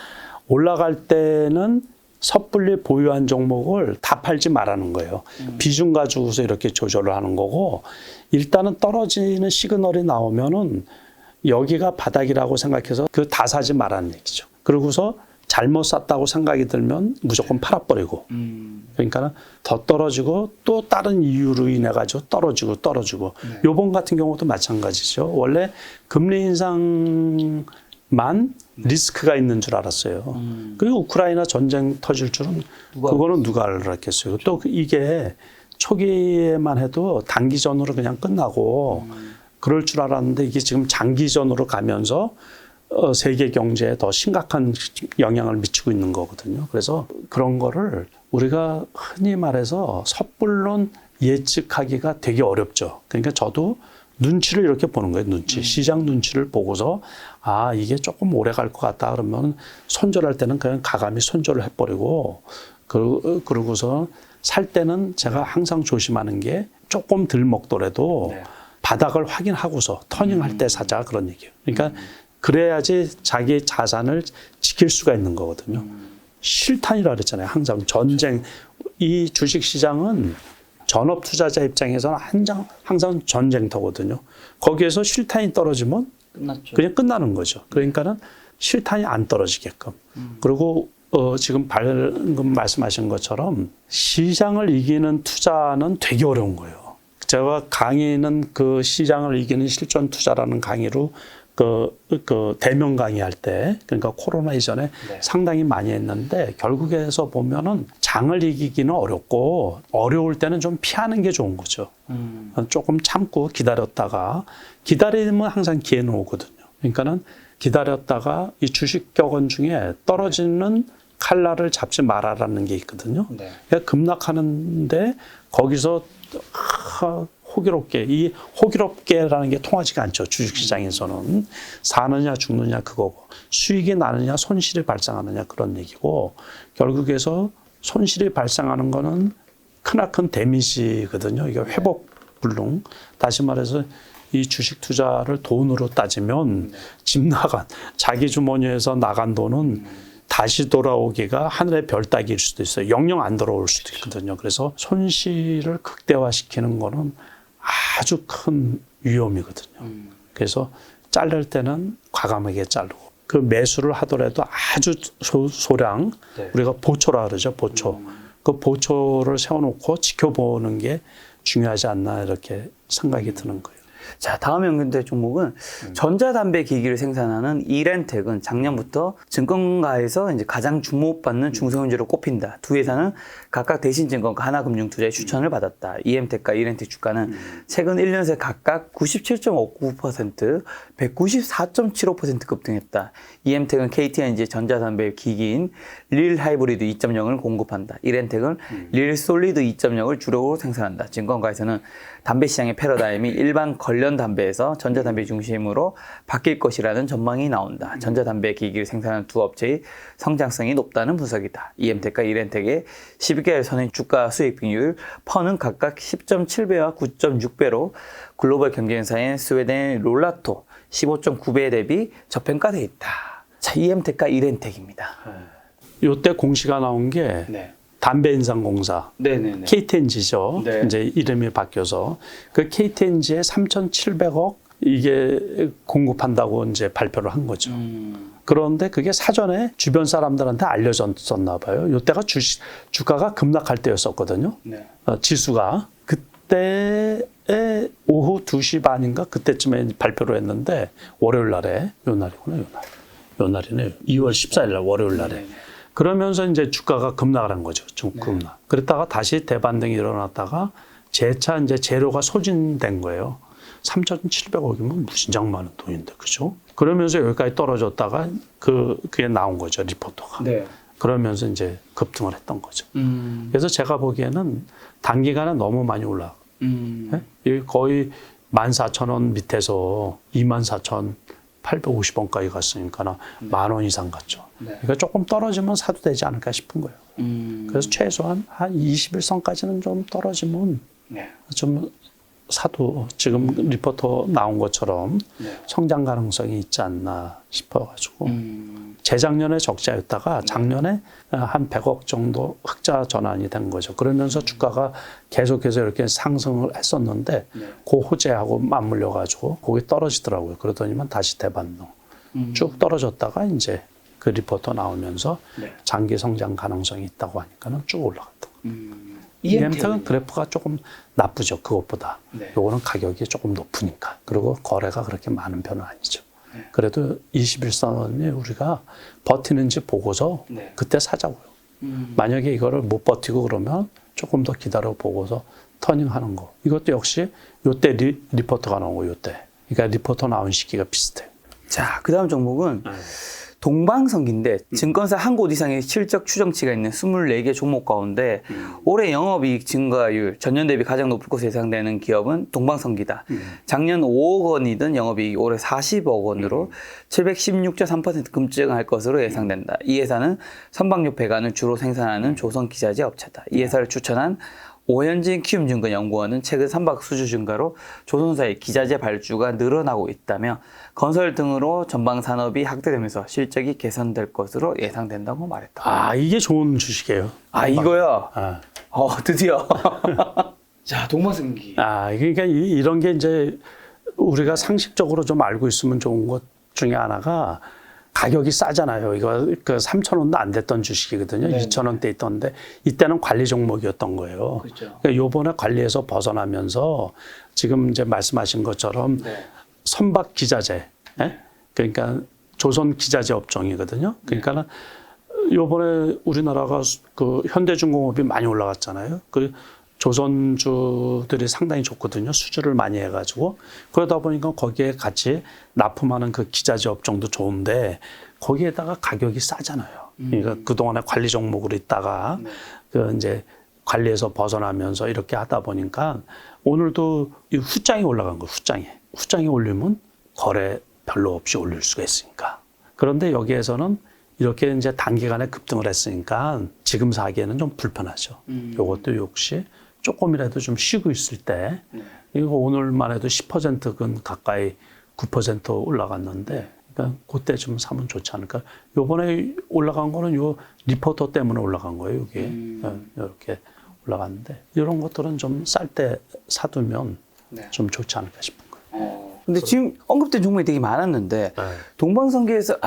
올라갈 때는 섣불리 보유한 종목을 다 팔지 말라는 거예요. 비중 가지고서 이렇게 조절을 하는 거고, 일단은 떨어지는 시그널이 나오면은 여기가 바닥이라고 생각해서 그 다 사지 말라는 얘기죠. 그러고서 잘못 샀다고 생각이 들면 무조건 팔아버리고, 그러니까 더 떨어지고 또 다른 이유로 인해 가지고 떨어지고 요번 같은 경우도 마찬가지죠. 원래 금리 인상만 리스크가 있는 줄 알았어요. 그리고 우크라이나 전쟁 터질 줄은 그거는 누가 알았겠어요. 또 이게 초기에만 해도 단기전으로 그냥 끝나고 그럴 줄 알았는데 이게 지금 장기전으로 가면서 세계 경제에 더 심각한 영향을 미치고 있는 거거든요. 그래서 그런 거를 우리가 흔히 말해서 섣불론 예측하기가 되게 어렵죠. 그러니까 저도 눈치를 이렇게 보는 거예요. 눈치. 시장 눈치를 보고서 아, 이게 조금 오래 갈 것 같다 그러면 손절할 때는 그냥 가감히 손절을 해버리고 그러고서 살 때는 제가 항상 조심하는 게 조금 덜 먹더라도 바닥을 확인하고서 터닝할 때 사자 그런 얘기예요. 그러니까 그래야지 자기 자산을 지킬 수가 있는 거거든요. 실탄이라 그랬잖아요. 항상 전쟁. 이 주식시장은 전업 투자자 입장에서는 항상 전쟁터거든요. 거기에서 실탄이 떨어지면 끝났죠. 그냥 끝나는 거죠. 그러니까는 실탄이 안 떨어지게끔. 그리고 지금 방금 말씀하신 것처럼 시장을 이기는 투자는 되게 어려운 거예요. 제가 강의는 그 시장을 이기는 실전 투자라는 강의로 그 대면 강의할 때, 그러니까 코로나 이전에 상당히 많이 했는데, 결국에서 보면은 장을 이기기는 어렵고, 어려울 때는 좀 피하는 게 좋은 거죠. 조금 참고 기다렸다가, 기다리면 항상 기회는 오거든요. 그러니까는 기다렸다가 이 주식 격언 중에 떨어지는 칼날을 잡지 말아라는 게 있거든요. 그러니까 급락하는데, 거기서 호기롭게, 이 호기롭게라는 게 통하지가 않죠. 주식시장에서는. 사느냐 죽느냐 그거고, 수익이 나느냐 손실이 발생하느냐 그런 얘기고, 결국에서 손실이 발생하는 거는 크나큰 데미지거든요. 이게 회복 불능. 다시 말해서 이 주식 투자를 돈으로 따지면 집 나간, 자기 주머니에서 나간 돈은 다시 돌아오기가 하늘의 별 따기일 수도 있어요. 영영 안 돌아올 수도 있거든요. 그래서 손실을 극대화시키는 거는 아주 큰 위험이거든요. 그래서 자를 때는 과감하게 자르고, 그 매수를 하더라도 아주 소량, 우리가 보초라 그러죠. 보초. 그 보초를 세워놓고 지켜보는 게 중요하지 않나 이렇게 생각이 드는 거예요. 자, 다음 연결될 종목은 전자담배 기기를 생산하는 이렌텍은 작년부터 증권가에서 이제 가장 주목받는 중소형주로 꼽힌다. 두 회사는 각각 대신증권가 하나금융투자의 추천을 받았다. 이엠텍과 이렌텍 주가는 최근 1년 새 각각 97.59%, 194.75% 급등했다. 이엠텍은 KTNG의 전자담배 기기인 릴 하이브리드 2.0을 공급한다. 이렌텍은 릴 솔리드 2.0을 주력으로 생산한다. 증권가에서는 담배 시장의 패러다임이 일반 관련 담배에서 전자담배 중심으로 바뀔 것이라는 전망이 나온다. 전자담배 기기를 생산하는 두 업체의 성장성이 높다는 분석이다. 이엠텍과 이렌텍의 12개월 선행 주가 수익 비율 퍼는 각각 10.7배와 9.6배로 글로벌 경쟁사인 스웨덴 롤라토 15.9배 대비 저평가되어 있다. 자, 이엠텍과 이렌텍입니다. 요때 공시가 나온 게 담배인상공사, 네네네. KTNG죠. 네. 이제 이름이 바뀌어서 그 KTNG에 3,700억 이게 공급한다고 이제 발표를 한 거죠. 그런데 그게 사전에 주변 사람들한테 알려졌었나 봐요. 요때가 주가가 급락할 때였었거든요. 지수가. 그때에 오후 2시 반인가 그때쯤에 발표를 했는데, 월요일 날에, 요 날이네요. 2월 14일 날 월요일 날에. 그러면서 이제 주가가 급락을 한 거죠. 좀 급락. 그랬다가 다시 대반등이 일어났다가 재차 이제 재료가 소진된 거예요. 3,700억이면 무진장 많은 돈인데, 그죠? 그러면서 여기까지 떨어졌다가 그게 나온 거죠, 리포터가. 네. 그러면서 이제 급등을 했던 거죠. 그래서 제가 보기에는 단기간에 너무 많이 올라. 예? 거의 14,000원 밑에서 24,850원까지 갔으니까 만 원 이상 갔죠. 네. 그러니까 조금 떨어지면 사도 되지 않을까 싶은 거예요. 그래서 최소한 한 21선까지는 좀 떨어지면 네. 좀 사도 지금 리포터 나온 것처럼 네. 성장 가능성이 있지 않나 싶어가지고 재작년에 적자였다가 작년에 한 100억 정도 흑자 전환이 된 거죠. 그러면서 주가가 계속해서 이렇게 상승을 했었는데 네. 그 호재하고 맞물려가지고 거기 떨어지더라고요. 그러더니만 다시 대반등 쭉 떨어졌다가 이제 그 리포터 나오면서 네. 장기 성장 가능성이 있다고 하니까는 쭉 올라갔던 거예요. EMT는 EMT는 그래프가 조금 나쁘죠. 그것보다. 네. 요거는 가격이 조금 높으니까. 그리고 거래가 그렇게 많은 편은 아니죠. 그래도 21선이 우리가 버티는지 보고서 네. 그때 사자고요. 만약에 이거를 못 버티고 그러면 조금 더 기다려 보고서 터닝하는 거. 이것도 역시 요때 리포터가 나온 거 요때. 그러니까 리포터 나온 시기가 비슷해요. 자, 그 다음 종목은 동방성기인데 증권사 한 곳 이상의 실적 추정치가 있는 24개 종목 가운데 올해 영업이익 증가율 전년 대비 가장 높을 것으로 예상되는 기업은 동방성기다. 작년 5억 원이던 영업이익이 올해 40억 원으로 716.3% 급증할 것으로 예상된다. 이 회사는 선박용 배관을 주로 생산하는 조선기자재 업체다. 이 회사를 추천한 오현진 키움증권연구원은 최근 선박 수주 증가로 조선사의 기자재 발주가 늘어나고 있다며 건설 등으로 전방 산업이 확대되면서 실적이 개선될 것으로 예상된다고 말했다. 아, 이게 좋은 주식이에요. 이거요? 아, 드디어. 자, 동방성기. 그러니까 이런 게 이제 우리가 상식적으로 좀 알고 있으면 좋은 것 중에 하나가 가격이 싸잖아요. 이거 그 3,000원도 안 됐던 주식이거든요. 네. 2,000원대 있던데 이때는 관리 종목이었던 거예요. 그렇죠. 그러니까 요번에 관리에서 벗어나면서 지금 이제 말씀하신 것처럼 네. 선박 기자재, 예? 그러니까 조선 기자재 업종이거든요. 그러니까는 요번에 우리나라가 그 현대중공업이 많이 올라갔잖아요. 그 조선주들이 상당히 좋거든요. 수주를 많이 해가지고. 그러다 보니까 거기에 같이 납품하는 그 기자재 업종도 좋은데 거기에다가 가격이 싸잖아요. 그러니까 그동안에 관리 종목으로 있다가 그 이제 관리에서 벗어나면서 이렇게 하다 보니까 오늘도 이 후장이 올라간 거예요. 후장이 올리면 거래 별로 없이 올릴 수가 있으니까. 그런데 여기에서는 이렇게 이제 단기간에 급등을 했으니까 지금 사기에는 좀 불편하죠. 요것도 역시 조금이라도 좀 쉬고 있을 때, 이거 오늘만 해도 10%근 가까이 9% 올라갔는데, 그러니까 그때 좀 사면 좋지 않을까. 요번에 올라간 거는 요 리포터 때문에 올라간 거예요, 이게. 이렇게 올라갔는데, 이런 것들은 좀 쌀 때 사두면 좀 좋지 않을까 싶은 거예요. 근데 지금 언급된 종목이 되게 많았는데 동방성기에서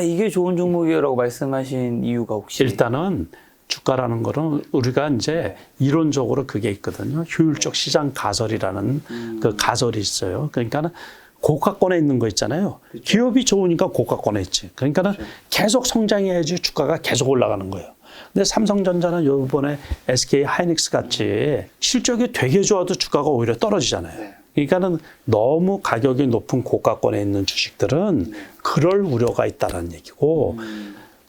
이게 좋은 종목이라고 말씀하신 이유가 혹시? 일단은 주가라는 거는 우리가 이제 이론적으로 그게 있거든요. 효율적 시장 가설이라는 그 가설이 있어요. 그러니까는 고가권에 있는 거 있잖아요. 그렇죠. 기업이 좋으니까 고가권에 있지. 그러니까는 계속 성장해야지 주가가 계속 올라가는 거예요. 근데 삼성전자는 요번에 SK 하이닉스 같이 실적이 되게 좋아도 주가가 오히려 떨어지잖아요. 그러니까는 너무 가격이 높은 고가권에 있는 주식들은 그럴 우려가 있다는 얘기고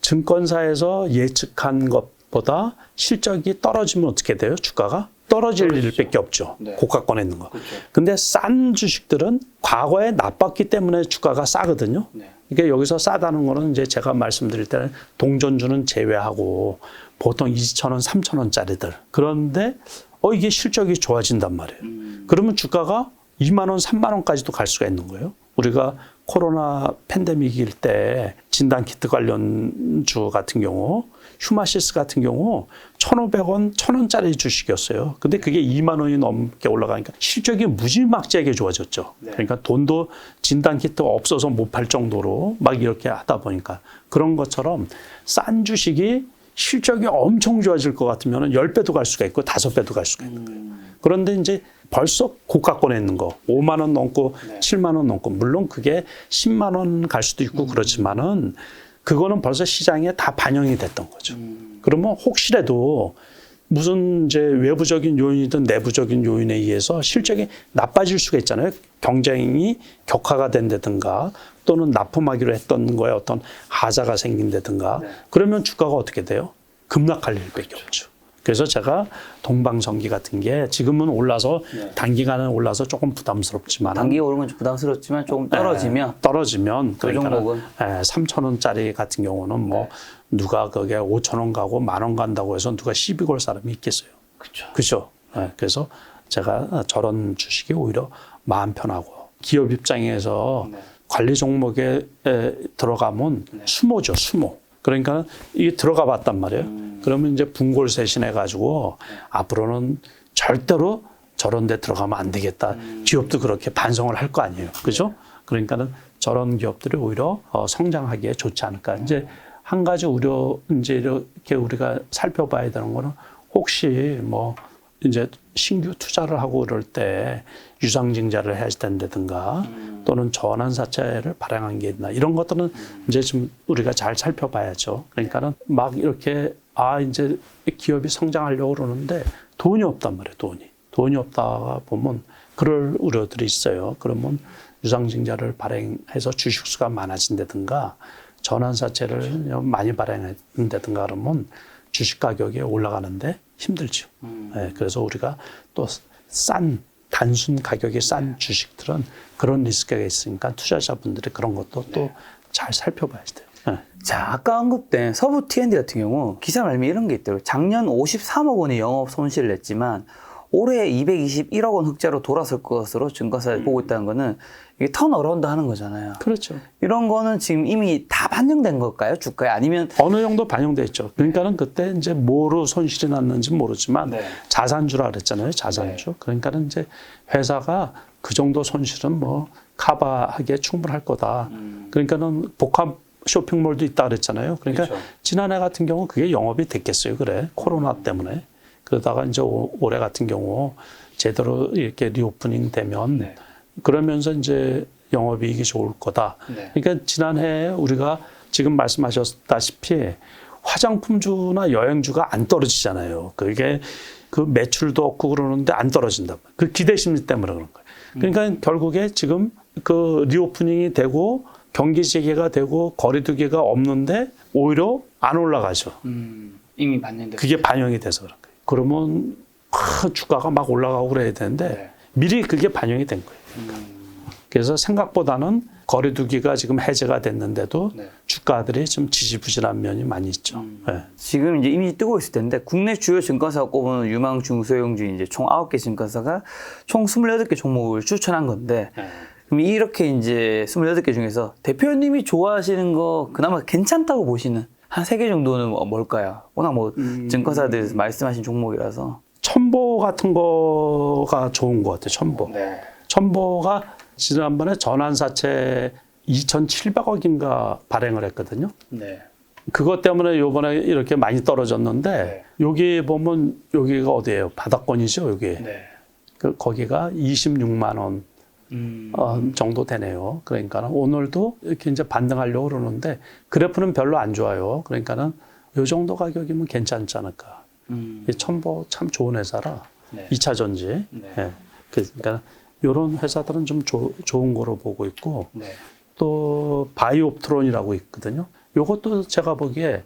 증권사에서 예측한 것보다 실적이 떨어지면 어떻게 돼요? 주가가 떨어질 일밖에 없죠. 고가권에 있는 거. 근데 싼 주식들은 과거에 나빴기 때문에 주가가 싸거든요. 그러니까 여기서 싸다는 거는 이제 제가 말씀드릴 때는 동전주는 제외하고 보통 2,000원, 3,000원짜리들. 그런데 이게 실적이 좋아진단 말이에요. 그러면 주가가 2만 원, 3만 원까지도 갈 수가 있는 거예요. 우리가 코로나 팬데믹일 때 진단키트 관련주 같은 경우, 휴마시스 같은 경우 1,500원, 1,000원짜리 주식이었어요. 근데 그게 2만 원이 넘게 올라가니까 실적이 무지막지하게 좋아졌죠. 그러니까 돈도 진단키트가 없어서 못 팔 정도로 막 이렇게 하다 보니까 그런 것처럼 싼 주식이 실적이 엄청 좋아질 것 같으면 10배도 갈 수가 있고 5배도 갈 수가 있는 거예요. 그런데 이제 벌써 고가권에 있는 거 5만 원 넘고 7만 원 넘고 물론 그게 10만 원 갈 수도 있고 그렇지만은 그거는 벌써 시장에 다 반영이 됐던 거죠. 그러면 혹시라도 무슨 이제 외부적인 요인이든 내부적인 요인에 의해서 실적이 나빠질 수가 있잖아요. 경쟁이 격화가 된다든가 또는 납품하기로 했던 거에 어떤 하자가 생긴다든가 그러면 주가가 어떻게 돼요? 급락할 일밖에 없죠. 그래서 제가 동방성기 같은 게 지금은 올라서 단기간에 올라서 조금 부담스럽지만 단기 오르면 좀 부담스럽지만 조금 떨어지면 그 종목은 3,000원짜리 같은 경우는 뭐 누가 그게 5,000원 가고 10,000원 간다고 해서 누가 시비 걸 사람이 있겠어요. 그렇죠. 그래서 제가 저런 주식이 오히려 마음 편하고 기업 입장에서 관리 종목에 들어가면 수모죠, 수모. 그러니까 이게 들어가 봤단 말이에요. 그러면 이제 분골쇄신해 가지고 앞으로는 절대로 저런 데 들어가면 안 되겠다. 기업도 그렇게 반성을 할 거 아니에요. 그죠? 그러니까는 저런 기업들이 오히려 성장하기에 좋지 않을까. 이제 한 가지 우려 이제 이렇게 우리가 살펴봐야 되는 거는 혹시 뭐 이제 신규 투자를 하고 그럴 때 유상증자를 해야 된다든가 또는 전환사채를 발행한 게 있나 이런 것들은 이제 좀 우리가 잘 살펴봐야죠. 그러니까는 막 이렇게 이제 기업이 성장하려고 그러는데 돈이 없단 말이에요. 돈이 없다가 보면 그럴 우려들이 있어요. 그러면 유상증자를 발행해서 주식수가 많아진다든가 전환사채를 많이 발행한다든가 그러면 주식 가격이 올라가는데 힘들죠. 그래서 우리가 또 단순 가격이 싼 주식들은 그런 리스크가 있으니까 투자자분들이 그런 것도 또 잘 살펴봐야 돼요. 자, 아까 언급된 서부 T&D 같은 경우 기사 말미 이런 게 있더라고요. 작년 53억 원의 영업 손실을 냈지만 올해 221억 원 흑자로 돌아설 것으로 증권사에 보고 있다는 거는 이게 턴어라운드 하는 거잖아요. 그렇죠. 이런 거는 지금 이미 다 반영된 걸까요? 주가에? 아니면 어느 정도 반영돼 있죠. 그러니까는 그때 이제 뭐로 손실이 났는지 모르지만 자산주라 그랬잖아요. 자산주. 그러니까는 이제 회사가 그 정도 손실은 뭐 커버하기에 충분할 거다. 그러니까는 복합 쇼핑몰도 있다 그랬잖아요. 그러니까 지난해 같은 경우 그게 영업이 됐겠어요. 그래. 코로나 때문에. 그러다가 이제 올해 같은 경우 제대로 이렇게 리오프닝 되면 그러면서 이제 영업이익이 좋을 거다. 그러니까 지난해 우리가 지금 말씀하셨다시피 화장품주나 여행주가 안 떨어지잖아요. 그게 그 매출도 없고 그러는데 안 떨어진다. 그 기대 심리 때문에 그런 거예요. 그러니까 결국에 지금 그 리오프닝이 되고 경기 재개가 되고 거리두기가 없는데 오히려 안 올라가죠. 이미 반영됐어요. 그게 반영이 돼서 그런 거예요. 그러면 주가가 막 올라가고 그래야 되는데 미리 그게 반영이 된 거예요. 그래서 생각보다는 거리두기가 지금 해제가 됐는데도 주가들이 좀 지지부진한 면이 많이 있죠. 지금 이제 이미 뜨고 있을 텐데 국내 주요 증권사가 꼽은 유망 중소형주 이제 총 9개 증권사가 총 28개 종목을 추천한 건데 그럼 이렇게 이제 28개 중에서 대표님이 좋아하시는 거 그나마 괜찮다고 보시는 한 3개 정도는 뭘까요? 워낙 뭐 증권사들 말씀하신 종목이라서. 첨보 같은 거가 좋은 것 같아요. 첨보. 첨보가 지난번에 전환사채 2,700억인가 발행을 했거든요. 그것 때문에 요번에 이렇게 많이 떨어졌는데 여기 보면 여기가 어디예요? 바닥권이죠, 여기. 거기가 26만 원 정도 되네요. 그러니까 오늘도 이렇게 이제 반등하려고 그러는데 그래프는 별로 안 좋아요. 그러니까는 요 정도 가격이면 괜찮지 않을까. 이 첨보 참 좋은 회사라. 2차 전지. 그러니까 이런 회사들은 좀 좋은 거로 보고 있고 또 바이옵트론이라고 있거든요. 요것도 제가 보기에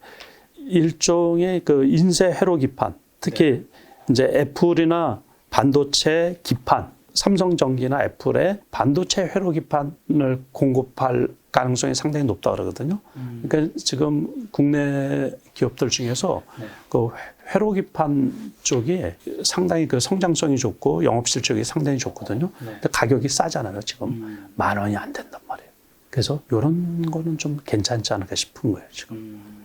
일종의 그 인쇄 회로 기판, 특히 이제 애플이나 반도체 기판, 삼성전기나 애플의 반도체 회로 기판을 공급할 가능성이 상당히 높다 그러거든요. 그러니까 지금 국내 기업들 중에서 그 회로 기판 쪽이 상당히 그 성장성이 좋고 영업 실적이 상당히 좋거든요. 근데 가격이 싸잖아요. 지금 10,000원이 안 된단 말이에요. 그래서 이런 거는 좀 괜찮지 않을까 싶은 거예요.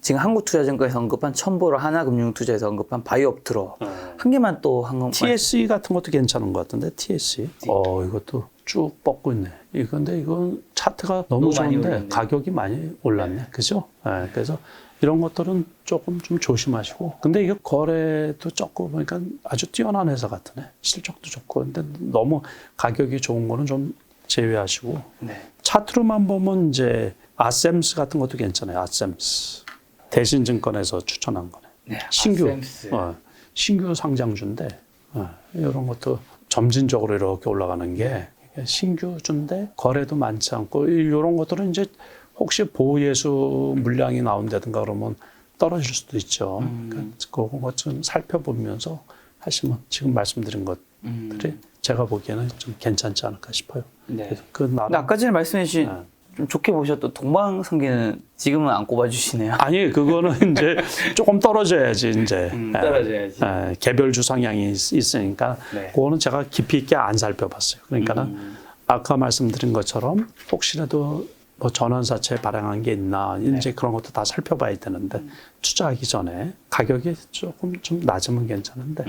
지금 한국투자증권에서 언급한 첨보로 하나금융투자에서 언급한 바이옵트로 한 개만 또 한 건 TSE 같은 것도 괜찮은 것 같은데 TSE. 이것도 쭉 뻗고 있네. 근데 이건 차트가 너무 좋은데 가격이 많이 올랐네. 그죠? 그래서 이런 것들은 조금 좀 조심하시고. 근데 이게 거래도 적고 보니까 아주 뛰어난 회사 같으네. 실적도 좋고. 근데 너무 가격이 좋은 거는 좀 제외하시고. 차트로만 보면 이제 아셈스 같은 것도 괜찮아요. 아셈스. 대신증권에서 추천한 거네. 신규. 신규 상장주인데 이런 것도 점진적으로 이렇게 올라가는 게 신규주인데 거래도 많지 않고 이런 것들은 이제 혹시 보호예수 물량이 나온다든가 그러면 떨어질 수도 있죠. 그러니까 그거 좀 살펴보면서 하시면 지금 말씀드린 것들이 제가 보기에는 좀 괜찮지 않을까 싶어요. 네. 그래서 그 근데 아까 전에 말씀해 주신 좀 좋게 보셨던 동방성계는 지금은 안 꼽아주시네요. 아니 그거는 이제 조금 떨어져야지 이제 떨어져야지. 개별주 성향이 있으니까 네. 그거는 제가 깊이 있게 안 살펴봤어요. 그러니까는 아까 말씀드린 것처럼 혹시라도 뭐 전환사채 발행한 게 있나 이제 그런 것도 다 살펴봐야 되는데 투자하기 전에 가격이 조금 좀 낮으면 괜찮은데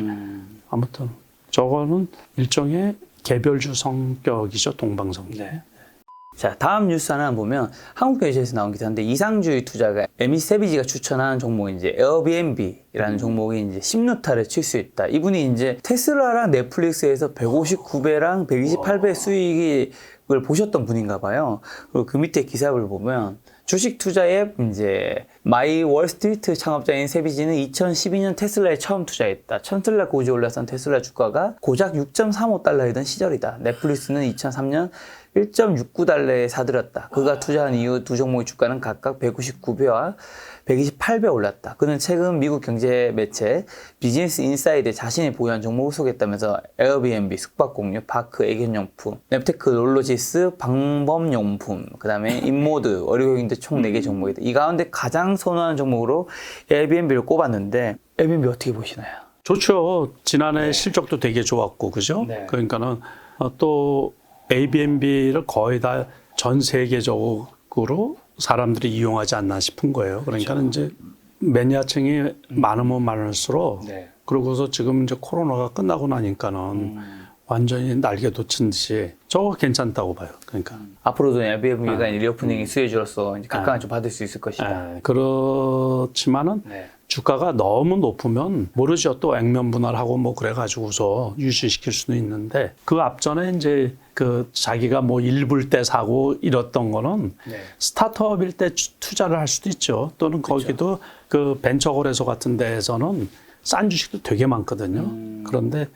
아무튼 저거는 일종의 개별주 성격이죠. 동방성계. 네. 자, 다음 뉴스 하나 보면 한국경제에서 나온 기사인데 이상주의 투자가 에미세비지가 추천한 종목이 이제 에어비앤비라는 종목이 이제 10루타를 칠 수 있다. 이분이 이제 테슬라랑 넷플릭스에서 159배랑 128배 수익을 보셨던 분인가 봐요. 그리고 그 밑에 기사를 보면 주식 투자 앱 이제 마이 월스트리트 창업자인 세비지는 2012년 테슬라에 처음 투자했다. 천달러 고지 올랐던 테슬라 주가가 고작 6.35달러이던 시절이다. 넷플릭스는 2003년 1.69달러에 사들였다. 그가 투자한 이후 두 종목의 주가는 각각 199배와 128배 올랐다. 그는 최근 미국 경제 매체 비즈니스 인사이드에 자신이 보유한 종목을 소개했다면서 에어비앤비, 숙박공유, 파크, 애견용품, 랩테크, 롤로지스, 방범용품, 그 다음에 인모드, 의료기기 등 총 4개 종목이다. 이 가운데 가장 선호하는 종목으로 에어비앤비를 꼽았는데 에어비앤비 어떻게 보시나요? 좋죠. 지난해 실적도 되게 좋았고 그죠? 네. 그러니까는 또 Airbnb를 거의 다 전 세계적으로 사람들이 이용하지 않나 싶은 거예요. 그러니까 이제 매니아층이 많으면 많을수록 그러고서 지금 이제 코로나가 끝나고 나니까는 완전히 날개 돋친 듯이 저거 괜찮다고 봐요. 그러니까 앞으로도 에어비앤비가 리오프닝 수혜주로서 이제 각광을 좀 받을 수 있을 것이다. 그렇지만은 주가가 너무 높으면 모르죠. 또 액면 분할하고 뭐 그래가지고서 유지시킬 수도 있는데 그 앞전에 이제 그 자기가 뭐 일불 때 사고 이랬던 거는 스타트업일 때 투자를 할 수도 있죠. 또는 거기도 그 벤처 거래소 같은 데에서는 싼 주식도 되게 많거든요. 그런데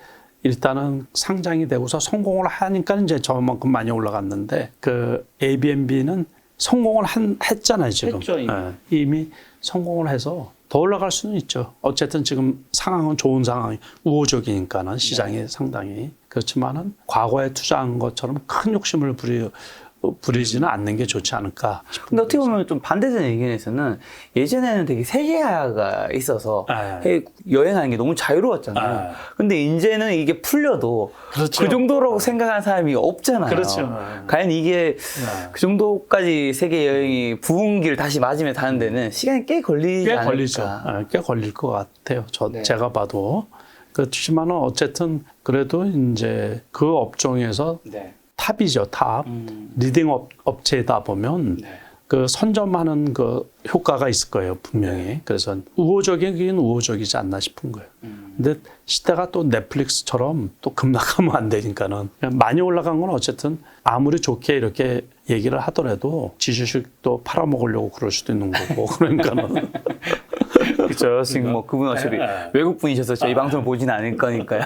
일단은 상장이 되고서 성공을 하니까 이제 저만큼 많이 올라갔는데 그 Airbnb는 성공을 했잖아요, 지금. 했죠, 이미. 이미 성공을 해서 더 올라갈 수는 있죠. 어쨌든 지금 상황은 좋은 상황이 우호적이니까는 시장이 상당히. 그렇지만은 과거에 투자한 것처럼 큰 욕심을 부리지는 않는 게 좋지 않을까 싶은데. 근데 어떻게 보면 좀 반대되는 의견에서는 예전에는 되게 세계화가 있어서 여행하는 게 너무 자유로웠잖아요. 근데 이제는 이게 풀려도 그렇죠. 그 정도라고 생각하는 사람이 없잖아요. 그렇죠. 과연 이게 그 정도까지 세계 여행이 부흥기를 다시 맞으며 다는 데는 시간이 꽤 걸리지 않을까. 걸리죠. 꽤 걸릴 것 같아요. 제가 봐도. 그렇지만은 어쨌든 그래도 이제 그 업종에서 탑이죠, 탑. 리딩 업체다 보면 그 선점하는 그 효과가 있을 거예요, 분명히. 그래서 우호적이긴 우호적이지 않나 싶은 거예요. 근데 시대가 또 넷플릭스처럼 또 급락하면 안 되니까는 많이 올라간 건 어쨌든 아무리 좋게 이렇게 얘기를 하더라도 지주식도 팔아먹으려고 그럴 수도 있는 거고 그러니까는. 그렇죠. 지금 뭐 그분 어차피 외국 분이셔서 저희 방송을 보진 않을 거니까요.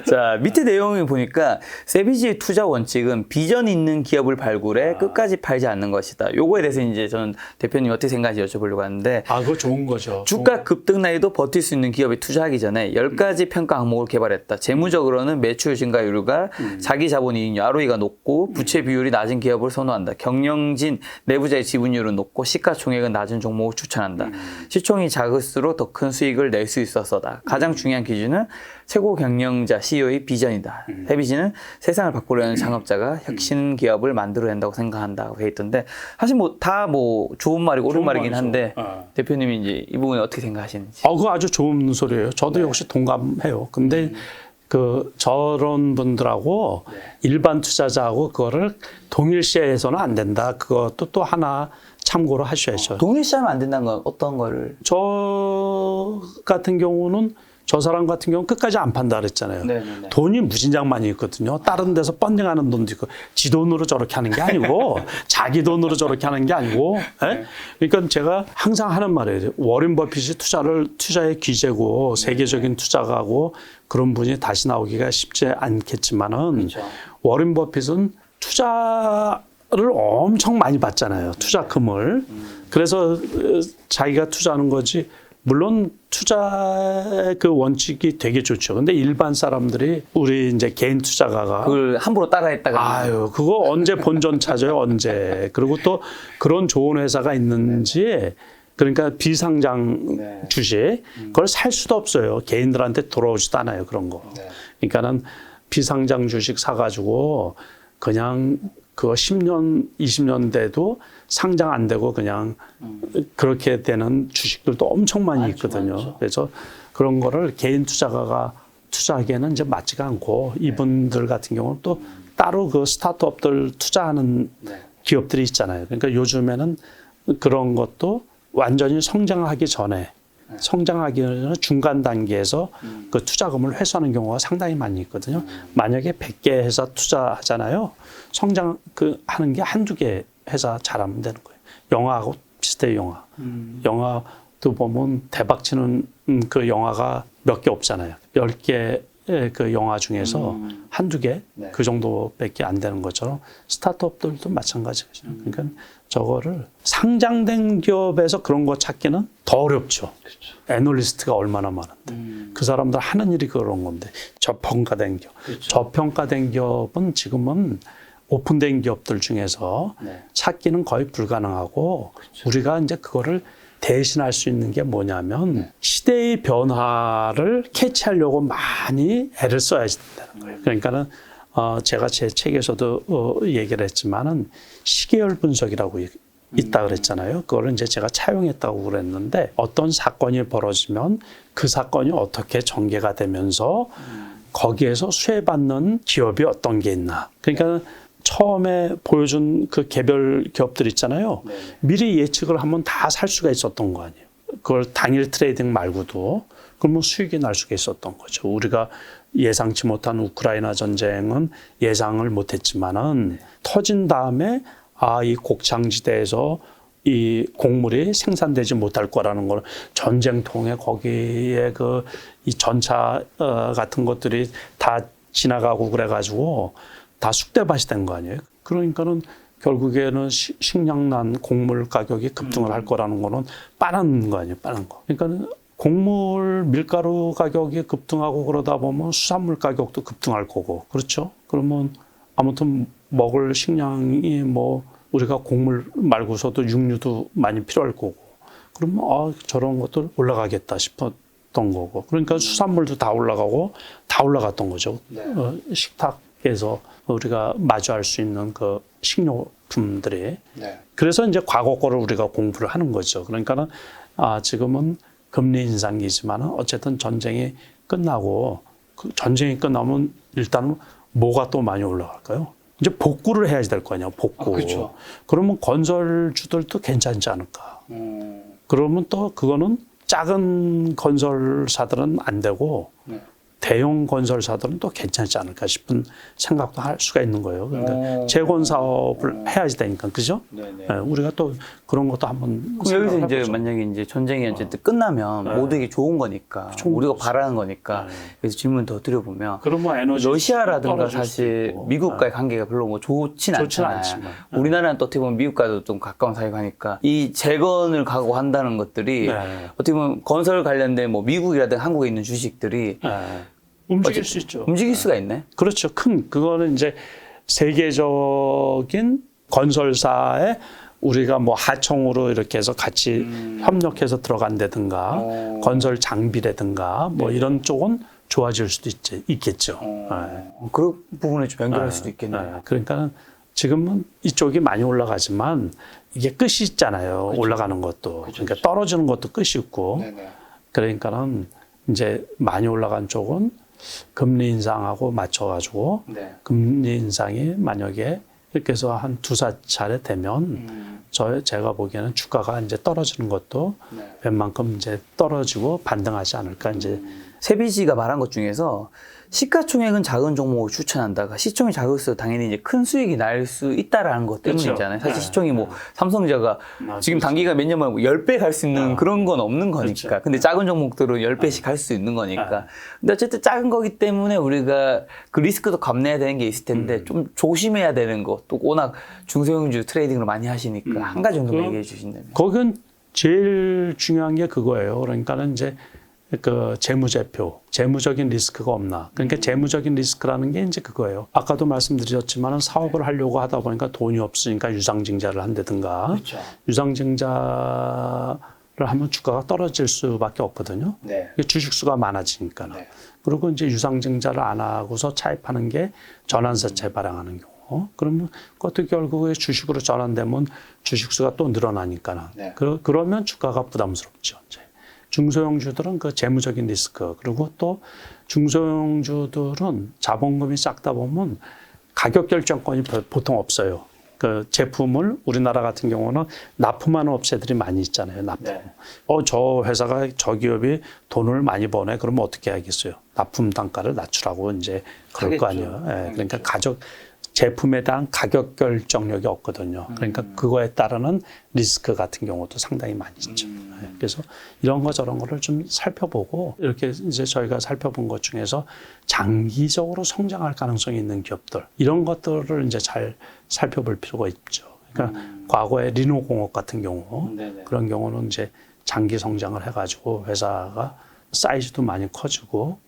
자, 밑에 내용을 보니까 세비지의 투자 원칙은 비전 있는 기업을 발굴해 끝까지 팔지 않는 것이다. 요거에 대해서 이제 저는 대표님 어떻게 생각하는지 여쭤보려고 하는데 그거 좋은 거죠. 주가 급등 나이도 버틸 수 있는 기업에 투자하기 전에 10가지 평가 항목을 개발했다. 재무적으로는 매출 증가율과 자기 자본 이익률 ROE가 높고 부채 비율이 낮은 기업을 선호한다. 경영진 내부자의 지분율은 높고 시가총액은 낮은 종목을 추천한다. 시총이 작을수록 더 큰 수익을 낼 수 있어서다. 가장 중요한 기준은 최고 경영자 CEO의 비전이다. 세비지는 세상을 바꾸려는 창업자가 혁신 기업을 만들어낸다고 생각한다고 돼 있던데 사실 뭐 다 뭐 좋은 말이고 옳은 말이긴 한데 대표님이 이제 이 부분에 어떻게 생각하시는지. 그거 아주 좋은 소리예요. 저도 역시 동감해요. 근데 그 저런 분들하고 일반 투자자하고 그거를 동일시해서는 안 된다. 그것도 또 하나 참고로 하셔야죠. 동일시하면 안 된다는 건 어떤 거를? 저 같은 경우는 저 사람 같은 경우는 끝까지 안 판다 그랬잖아요. 네네네. 돈이 무진장 많이 있거든요. 다른 데서 펀딩하는 돈도 있고 지 돈으로 저렇게 하는 게 아니고 자기 돈으로 저렇게 하는 게 아니고. 예? 그러니까 제가 항상 하는 말이에요. 워렌 버핏이 투자의 귀재고 세계적인 투자가고 그런 분이 다시 나오기가 쉽지 않겠지만은 그렇죠. 워렌 버핏은 투자를 엄청 많이 받잖아요. 투자금을. 그래서 자기가 투자하는 거지. 물론 투자의 그 원칙이 되게 좋죠. 근데 일반 사람들이 우리 이제 개인 투자가가 그걸 함부로 따라했다가 아유, 그거 언제 본전 찾아요? 언제? 그리고 또 그런 좋은 회사가 있는지 그러니까 비상장 네. 주식 그걸 살 수도 없어요. 개인들한테 돌아오지도 않아요. 그런 거. 네. 그러니까는 비상장 주식 사가지고 그냥 그거 10년, 20년 돼도 상장 안 되고 그냥 그렇게 되는 주식들도 엄청 많이 있거든요. 많죠. 그래서 그런 거를 개인 투자가가 투자하기에는 이제 맞지가 않고 이분들 같은 경우는 또 따로 그 스타트업들 투자하는 네. 기업들이 있잖아요. 그러니까 요즘에는 그런 것도 완전히 성장하기 전에 성장하기 전에 중간 단계에서 그 투자금을 회수하는 경우가 상당히 많이 있거든요. 만약에 100개 회사 투자하잖아요. 성장 하는 게 한두 개 회사 잘하면 되는 거예요. 영화하고 비슷해요, 영화. 영화도 보면 대박 치는 그 영화가 몇 개 없잖아요. 10개 그 영화 중에서 한두 개 네. 그 정도밖에 안 되는 것처럼 스타트업들도 마찬가지죠. 그러니까 저거를 상장된 기업에서 그런 거 찾기는 더 어렵죠. 그렇죠. 애널리스트가 얼마나 많은데. 그 사람들 하는 일이 그런 건데. 저평가된 기업. 그렇죠. 저평가된 기업은 지금은 오픈된 기업들 중에서 네. 찾기는 거의 불가능하고 우리가 이제 그거를 대신할 수 있는 게 뭐냐면 시대의 변화를 캐치하려고 많이 애를 써야 된다는 거예요. 그러니까는 제가 제 책에서도 얘기를 했지만은 시계열 분석이라고 있다 그랬잖아요. 그거를 이제 제가 차용했다고 그랬는데 어떤 사건이 벌어지면 그 사건이 어떻게 전개가 되면서 거기에서 수혜받는 기업이 어떤 게 있나. 그러니까 처음에 보여준 그 개별 기업들 있잖아요. 네. 미리 예측을 하면 다 살 수가 있었던 거 아니에요. 그걸 당일 트레이딩 말고도 그러면 수익이 날 수가 있었던 거죠. 우리가 예상치 못한 우크라이나 전쟁은 예상을 못했지만은 터진 다음에 이 곡창지대에서 이 곡물이 생산되지 못할 거라는 걸 전쟁통에 거기에 이 전차 같은 것들이 다 지나가고 그래가지고 다 쑥대밭이 된 거 아니에요. 그러니까는 결국에는 식량난 곡물 가격이 급등을 할 거라는 거는 뻔한 거 아니에요. 뻔한 거. 그러니까 곡물 밀가루 가격이 급등하고 그러다 보면 수산물 가격도 급등할 거고 그렇죠. 그러면 아무튼 먹을 식량이 뭐 우리가 곡물 말고서도 육류도 많이 필요할 거고 그러면 저런 것들 올라가겠다 싶었던 거고 그러니까 수산물도 다 올라가고 다 올라갔던 거죠. 네. 식탁에서 우리가 마주할 수 있는 그 식료품들이 네. 그래서 이제 과거 거를 우리가 공부를 하는 거죠. 그러니까는 지금은 금리 인상이지만은 어쨌든 전쟁이 끝나고 그 전쟁이 끝나면 일단은 뭐가 또 많이 올라갈까요? 이제 복구를 해야 될 거 아니야, 복구. 그렇죠. 그러면 건설주들도 괜찮지 않을까. 그러면 또 그거는 작은 건설사들은 안 되고 네. 대형 건설사들은 또 괜찮지 않을까 싶은 생각도 할 수가 있는 거예요. 그러니까 재건 사업을 해야지 되니까, 그죠? 네네. 네, 우리가 또 그런 것도 한번 그럼 여기서 이제 생각해보죠. 만약에 이제 전쟁이 어쨌든 끝나면 모두에게 좋은 거니까 우리가 바라는 거니까 그래서 질문 더 드려보면 그러면 에너지 러시아라든가 떨어질 수도 사실 있고. 미국과의 관계가 별로 뭐 좋진 않잖아요. 않지만. 우리나라는 또 어떻게 보면 미국과도 좀 가까운 사이가 하니까 이 재건을 각오한다는 것들이 네. 어떻게 보면 건설 관련된 뭐 미국이라든가 한국에 있는 주식들이 움직일 수 있죠. 움직일 수가 있네. 그렇죠. 그거는 이제 세계적인 건설사에 우리가 뭐 하청으로 이렇게 해서 같이 협력해서 들어간다든가 건설 장비라든가 뭐 이런 쪽은 좋아질 수도 있겠죠. 그런 부분에 좀 연결할 수도 있겠네요. 그러니까는 지금은 이쪽이 많이 올라가지만 이게 끝이 있잖아요. 올라가는 것도. 그러니까 떨어지는 것도 끝이 있고. 네네. 그러니까는 이제 많이 올라간 쪽은 금리 인상하고 맞춰가지고 네. 금리 인상이 만약에 이렇게 해서 한 두세 차례 되면 제가 보기에는 주가가 이제 떨어지는 것도 네. 웬만큼 이제 떨어지고 반등하지 않을까 이제 세비지가 말한 것 중에서 시가총액은 작은 종목을 추천한다가 시총이 작을수록 당연히 이제 큰 수익이 날 수 있다라는 것 때문이잖아요. 사실 시총이 뭐 삼성전자가 지금 단기가 몇 년 만에 10배 갈 수 있는 그런 건 없는 거니까. 근데 작은 종목들은 10배씩 갈 수 있는 거니까. 근데 어쨌든 작은 거기 때문에 우리가 그 리스크도 감내해야 되는 게 있을 텐데 좀 조심해야 되는 거. 또 워낙 중소형주 트레이딩을 많이 하시니까 한 가지 정도 얘기해 주신다면. 거긴 제일 중요한 게 그거예요. 그러니까는 이제 그 재무제표, 재무적인 리스크가 없나. 그러니까 재무적인 리스크라는 게 이제 그거예요. 아까도 말씀드렸지만은 사업을 하려고 하다 보니까 돈이 없으니까 유상증자를 한다든가. 그렇죠. 유상증자를 하면 주가가 떨어질 수밖에 없거든요. 네. 주식수가 많아지니까. 네. 그리고 이제 유상증자를 안 하고서 차입하는 게 전환사채 발행하는 경우. 그러면 그것도 결국에 주식으로 전환되면 주식수가 또 늘어나니까. 네. 그러면 주가가 부담스럽죠. 이제. 중소형주들은 그 재무적인 리스크, 그리고 또 중소형주들은 자본금이 작다 보면 가격 결정권이 보통 없어요. 그 제품을 우리나라 같은 경우는 납품하는 업체들이 많이 있잖아요. 납품. 네. 저 회사가 저 기업이 돈을 많이 버네. 그러면 어떻게 하겠어요? 납품 단가를 낮추라고 이제 그럴 거 아니에요. 예, 그러니까 제품에 대한 가격 결정력이 없거든요. 그러니까 그거에 따르는 리스크 같은 경우도 상당히 많이 있죠. 네, 그래서 이런 거 저런 거를 좀 살펴보고 이렇게 이제 저희가 살펴본 것 중에서 장기적으로 성장할 가능성이 있는 기업들 이런 것들을 이제 잘 살펴볼 필요가 있죠. 그러니까 과거에 리노공업 같은 경우 그런 경우는 이제 장기 성장을 해가지고 회사가 사이즈도 많이 커지고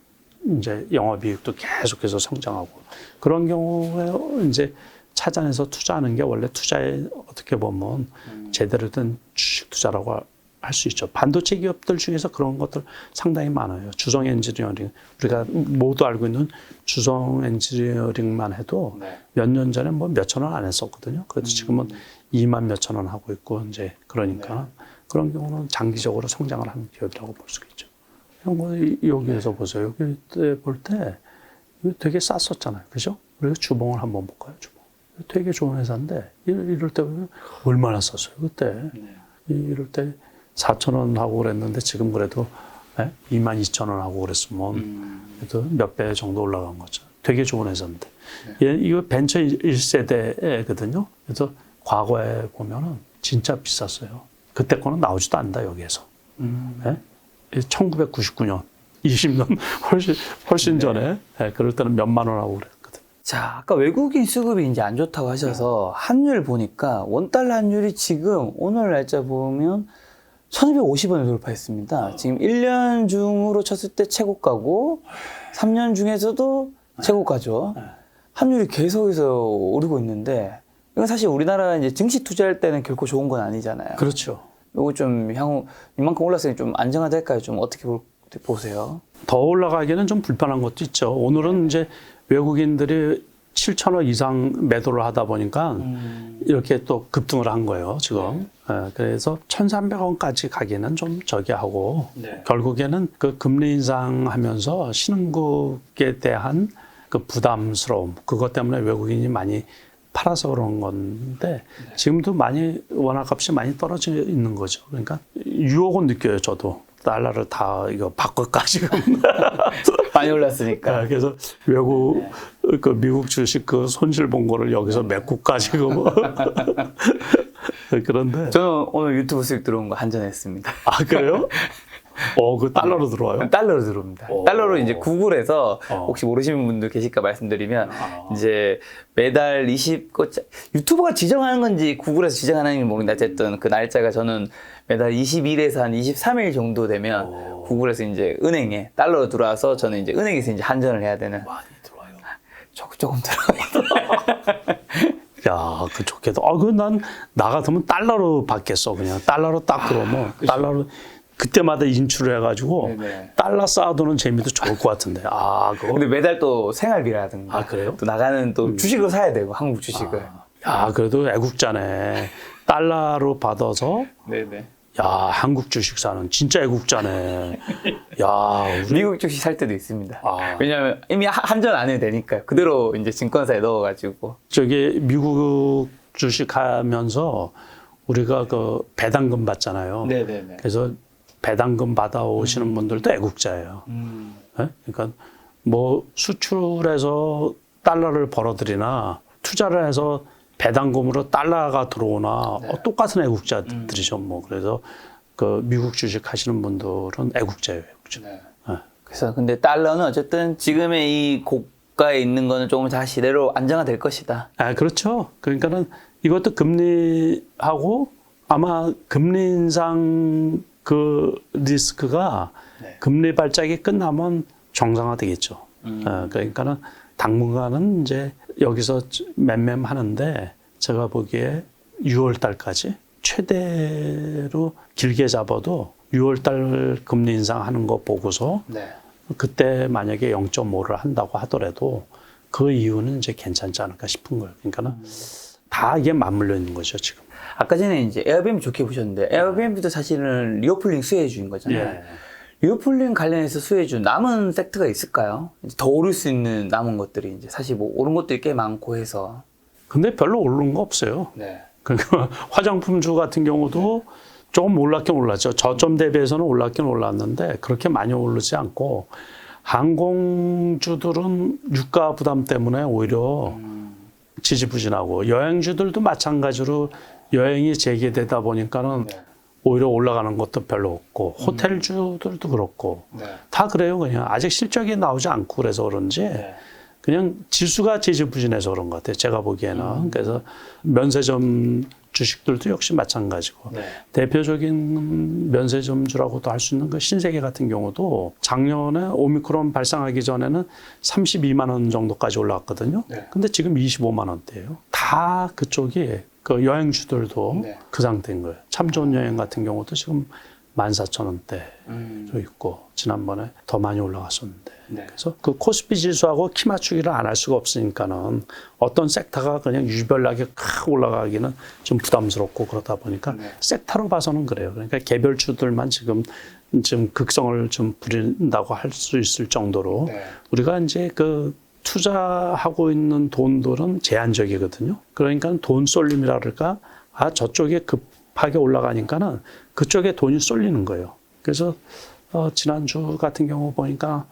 이제 영업이익도 계속해서 성장하고 그런 경우에 이제 찾아내서 투자하는 게 원래 투자에 어떻게 보면 제대로 된 주식 투자라고 할 수 있죠. 반도체 기업들 중에서 그런 것들 상당히 많아요. 주성 엔지니어링 우리가 모두 알고 있는 주성 엔지니어링만 해도 몇 년 전에 뭐 몇천 원 안 했었거든요. 그래도 지금은 2만 몇천 원 하고 있고 이제 그러니까 그런 경우는 장기적으로 성장을 하는 기업이라고 볼 수가 있죠. 여기에서 보세요. 여기 볼 때 이거 되게 쌌었잖아요. 그죠? 우리가 주봉을 한번 볼까요? 주봉. 되게 좋은 회사인데 이럴 때 보면 얼마나 쌌어요. 그때 이럴 때 4,000원 하고 그랬는데 지금 그래도 22,000원 하고 그랬으면 그래도 몇 배 정도 올라간 거죠. 되게 좋은 회사인데 이거 벤처 1세대거든요. 그래서 과거에 보면은 진짜 비쌌어요. 그때 거는 나오지도 않는다 여기에서. 1999년, 20년 훨씬 전에 그럴 때는 몇만 원 하고 그랬거든요. 자, 아까 외국인 수급이 이제 안 좋다고 하셔서 환율 보니까 원달러 환율이 지금 오늘 날짜 보면 1250원을 돌파했습니다. 지금 1년 중으로 쳤을 때 최고가고 3년 중에서도 최고가죠. 환율이 계속해서 오르고 있는데 이건 사실 우리나라 이제 증시 투자할 때는 결코 좋은 건 아니잖아요. 그렇죠. 요거 좀 향후 이만큼 올랐으니 좀 안정화될까요? 좀 어떻게 보세요? 더 올라가기는 좀 불편한 것도 있죠. 오늘은 이제 외국인들이 7,000원 이상 매도를 하다 보니까 이렇게 또 급등을 한 거예요, 지금. 그래서 1,300원까지 가기는 좀 저기 하고 결국에는 그 금리 인상하면서 신흥국에 대한 그 부담스러움 그것 때문에 외국인이 많이 팔아서 그런 건데 지금도 많이 원화값이 많이 떨어져 있는 거죠. 그러니까 유혹은 느껴요. 저도 달러를 다 이거 바꿀까 지금 많이 올랐으니까. 그래서 그 미국 주식 그 손실 본 거를 여기서 메꿀까 지금 그런데 저는 오늘 유튜브 수익 들어온 거 한전했습니다. 아 그래요? 그 달러로 들어와요? 달러로 들어옵니다. 달러로 이제 구글에서 혹시 모르시는 분들 계실까 말씀드리면 이제 매달 유튜버가 지정하는 건지 구글에서 지정하는 건지 모르겠는데 어쨌든 그 날짜가 저는 매달 20일에서 한 23일 정도 되면 구글에서 이제 은행에 달러로 들어와서 저는 이제 은행에서 이제 한전을 해야 되는. 많이 들어와요. 조금 들어와요. 야, 그 좋겠다. 난 나 같으면 달러로 받겠어. 그냥 달러로 딱 들어오면 달러로 그때마다 인출을 해가지고 달러 쌓아두는 재미도 좋을 것 같은데. 그거. 근데 매달 또 생활비라든가. 그래요? 또 나가는 또 주식을 사야 되고 한국 주식을. 야, 그래도 애국자네. 달러로 받아서. 야, 한국 주식 사는 진짜 애국자네. 야, 미국 주식 살 때도 있습니다. 왜냐하면 이미 한전 안 해도 되니까 그대로 이제 증권사에 넣어가지고. 저기 미국 주식 하면서 우리가 그 배당금 받잖아요. 그래서 배당금 받아오시는 분들도 애국자예요. 예? 그러니까 뭐 수출해서 달러를 벌어들이나 투자를 해서 배당금으로 달러가 들어오나 똑같은 애국자들이죠. 뭐 그래서 그 미국 주식 하시는 분들은 애국자예요. 애국자. 그래서 근데 달러는 어쨌든 지금의 이 고가에 있는 거는 조금 다시 시대로 안정화될 것이다. 아, 그렇죠. 그러니까는 이것도 금리하고 아마 금리 인상 그 리스크가 금리 발작이 끝나면 정상화되겠죠. 그러니까는 당분간은 이제 여기서 맴맴하는데 제가 보기에 6월 달까지 최대로 길게 잡아도 6월 달 금리 인상하는 거 보고서 그때 만약에 0.5를 한다고 하더라도 그 이유는 이제 괜찮지 않을까 싶은 거예요. 그러니까는 다 이게 맞물려 있는 거죠, 지금. 아까 전에 이제 에어비앤비 좋게 보셨는데 에어비앤비도 사실은 리오플링 수혜주인 거잖아요. 예. 리오플링 관련해서 수혜주 남은 섹터가 있을까요? 이제 더 오를 수 있는 남은 것들이 이제 사실 뭐 오른 것들이 꽤 많고 해서. 근데 별로 오른 거 없어요. 그러니까 화장품주 같은 경우도 조금 올랐긴 올랐죠. 저점 대비해서는 올랐긴 올랐는데 그렇게 많이 오르지 않고 항공주들은 유가 부담 때문에 오히려 지지부진하고 여행주들도 마찬가지로 여행이 재개되다 보니까는 오히려 올라가는 것도 별로 없고 호텔주들도 그렇고 다 그래요. 그냥 아직 실적이 나오지 않고 그래서 그런지 그냥 지수가 지지부진해서 그런 것 같아요. 제가 보기에는. 그래서 면세점 주식들도 역시 마찬가지고 대표적인 면세점주라고도 할 수 있는 그 신세계 같은 경우도 작년에 오미크론 발생하기 전에는 32만 원 정도까지 올라왔거든요. 근데 지금 25만 원대예요. 다 그쪽이 그 여행주들도 그 상태인 거예요. 참 좋은 여행 같은 경우도 지금 14,000원대로 있고 지난번에 더 많이 올라갔었는데 그래서 그 코스피 지수하고 키 맞추기를 안 할 수가 없으니까는 어떤 섹터가 그냥 유별나게 확 올라가기는 좀 부담스럽고 그러다 보니까 섹터로 봐서는 그래요. 그러니까 개별주들만 지금 극성을 좀 부린다고 할 수 있을 정도로 우리가 이제 그 투자하고 있는 돈들은 제한적이거든요. 그러니까 돈 쏠림이라 그럴까? 아, 저쪽에 급하게 올라가니까는 그쪽에 돈이 쏠리는 거예요. 그래서 지난주 같은 경우 보니까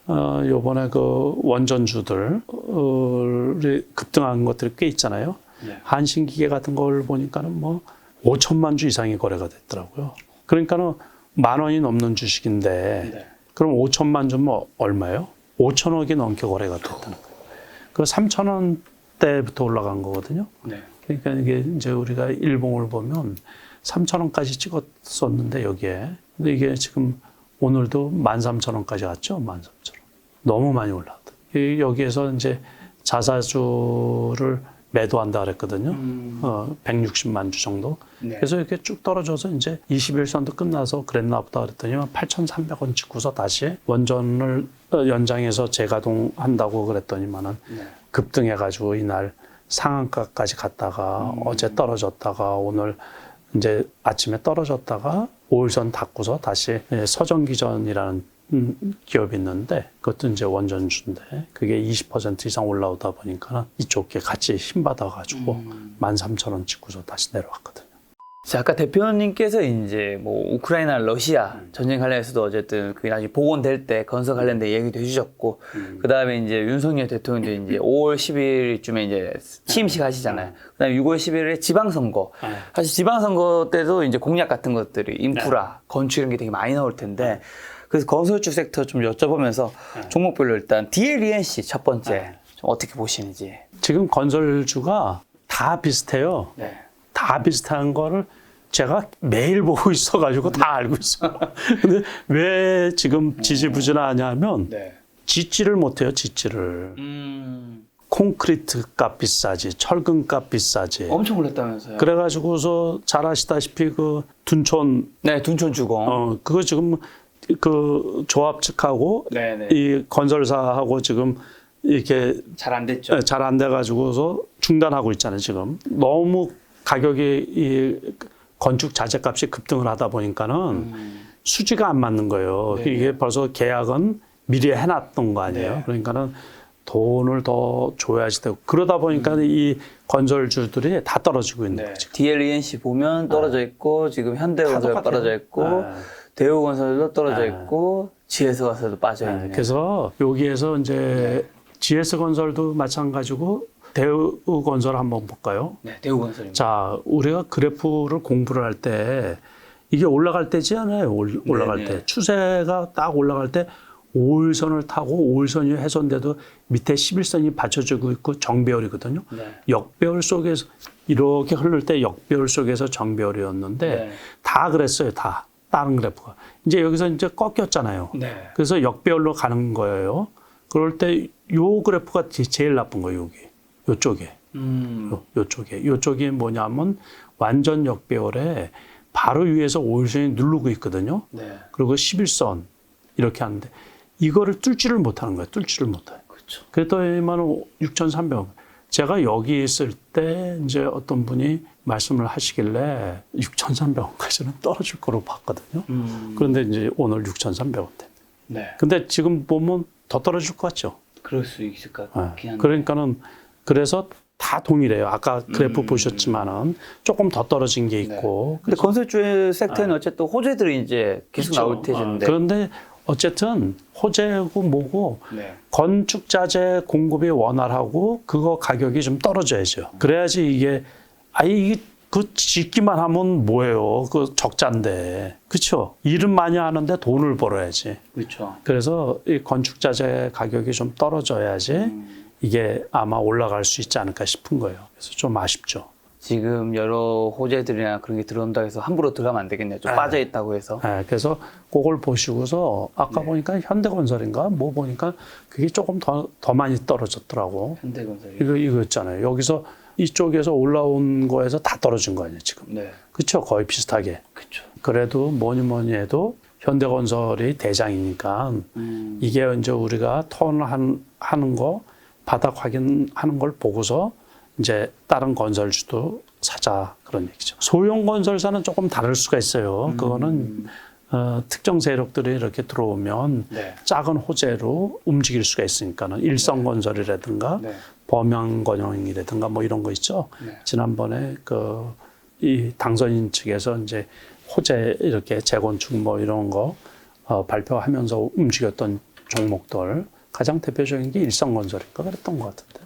요번에 그 원전주들 급등한 것들이 꽤 있잖아요. 한신기계 같은 걸 보니까는 뭐 5천만 주 이상이 거래가 됐더라고요. 그러니까는 10,000원이 넘는 주식인데 그럼 5천만 주면 얼마예요? 5천억이 넘게 거래가 됐다는 거예요. 그 3,000원대부터 올라간 거거든요. 그러니까 이게 이제 우리가 일봉을 보면 3,000원까지 찍었었는데 여기에. 근데 이게 지금 오늘도 13,000원까지 갔죠. 13,000원. 너무 많이 올랐다. 여기에서 이제 자사주를 매도한다 그랬거든요. 160만 주 정도. 그래서 이렇게 쭉 떨어져서 이제 21선도 끝나서 그랬나 보다 그랬더니 8,300원 찍고서 다시 원전을 연장해서 재가동한다고 그랬더니만은 급등해가지고 이날 상한가까지 갔다가 어제 떨어졌다가 오늘 이제 아침에 떨어졌다가 5일선 닫고서 다시 서정기전이라는 기업이 있는데 그것도 이제 원전주인데 그게 20% 이상 올라오다 보니까 이쪽에 같이 힘받아가지고 13,000원 찍고서 다시 내려왔거든요. 자, 아까 대표님께서 이제 뭐 우크라이나 러시아 전쟁 관련해서도 어쨌든 그게 나중에 복원될 때 건설 관련된 얘기도 해주셨고 그 다음에 이제 윤석열 대통령도 이제 5월 10일쯤에 이제 취임식 하시잖아요. 그 다음에 6월 11일에 지방선거. 사실 지방선거 때도 이제 공약 같은 것들이 인프라, 건축 이런 게 되게 많이 나올 텐데 그래서 건설주 섹터 좀 여쭤보면서 종목별로 일단 DLENC 첫 번째 좀 어떻게 보시는지. 지금 건설주가 다 비슷해요. 다 비슷한 거를 제가 매일 보고 있어가지고 다 알고 있어요. 근데 왜 지금 지지부진하냐면 짓지를 못해요, 짓지를. 콘크리트 값 비싸지, 철근 값 비싸지. 엄청 올랐다면서요? 그래가지고서 잘 아시다시피 그 둔촌. 네, 둔촌 주공. 그거 지금 그 조합 측하고 이 건설사하고 지금 이렇게 잘 안 됐죠. 잘 안 돼가지고서 중단하고 있잖아요, 지금. 너무 가격이 이 건축 자재값이 급등을 하다 보니까는 수지가 안 맞는 거예요. 이게 벌써 계약은 미리 해놨던 거 아니에요. 그러니까는 돈을 더 줘야지 되고 그러다 보니까 이 건설주들이 다 떨어지고 있는 거죠. DLENC 보면 떨어져 있고 지금 현대건설 떨어져 있고 대우건설도 떨어져 네. 있고 GS건설도 빠져 있는. 그래서 여기에서 이제 GS건설도 마찬가지고 대우건설 한번 볼까요? 네, 대우건설입니다. 자, 우리가 그래프를 공부를 할 때 이게 올라갈 때지 않아요. 올라갈 네네. 때. 추세가 딱 올라갈 때 5일선을 타고 5일선이 훼손돼도 밑에 11선이 받쳐주고 있고 정배열이거든요. 네. 역배열 속에서 이렇게 흐를 때 역배열 속에서 정배열이었는데 네. 다 그랬어요. 다. 다른 그래프가. 이제 여기서 이제 꺾였잖아요. 네. 그래서 역배열로 가는 거예요. 그럴 때 요 그래프가 제일 나쁜 거예요. 여기. 요쪽에. 요쪽이 뭐냐면 완전 역배열에 바로 위에서 5일선이 누르고 있거든요. 네. 그리고 11선 이렇게 하는데 이거를 뚫지를 못하는 거예요. 뚫지를 못해요. 그렇죠. 그랬더니만 6,300원. 제가 여기 있을 때 이제 어떤 분이 말씀을 하시길래 6,300원까지는 떨어질 거로 봤거든요. 그런데 이제 오늘 6,300원 대. 네. 근데 지금 보면 더 떨어질 것 같죠. 그럴 수 있을 것 같긴 한데. 그러니까는 그래서 다 동일해요. 아까 그래프 보셨지만은 조금 더 떨어진 게 있고. 근데 건설주의 섹터는 어쨌든 호재들이 이제 계속 나올 테는데. 그런데 어쨌든 호재고 뭐고 네. 건축자재 공급이 원활하고 그거 가격이 좀 떨어져야죠. 그래야지 이게 이게 그 짓기만 하면 뭐예요? 그 적자인데. 그렇죠? 일은 많이 하는데 돈을 벌어야지. 그렇죠. 그래서 이 건축자재 가격이 좀 떨어져야지 이게 아마 올라갈 수 있지 않을까 싶은 거예요. 그래서 좀 아쉽죠. 지금 여러 호재들이나 그런 게 들어온다 해서 함부로 들어가면 안 되겠네요. 좀 빠져 있다고 해서. 그래서 그걸 보시고서 아까 보니까 현대건설인가 뭐 보니까 그게 조금 더 많이 떨어졌더라고. 현대건설이. 이거 있잖아요. 여기서 이쪽에서 올라온 거에서 다 떨어진 거 아니에요, 지금. 네. 그렇죠? 거의 비슷하게. 그렇죠. 그래도 뭐니 해도 현대건설이 대장이니까 이게 이제 우리가 하는 거 바닥 확인하는 걸 보고서 이제 다른 건설주도 사자 그런 얘기죠. 소형 건설사는 조금 다를 수가 있어요. 그거는 특정 세력들이 이렇게 들어오면 네. 작은 호재로 움직일 수가 있으니까는 일성건설이라든가 네. 범양건영이라든가 뭐 이런 거 있죠. 네. 지난번에 이 당선인 측에서 이제 호재 이렇게 재건축 뭐 이런 거 발표하면서 움직였던 종목들 가장 대표적인 게 일성건설인가 그랬던 것 같은데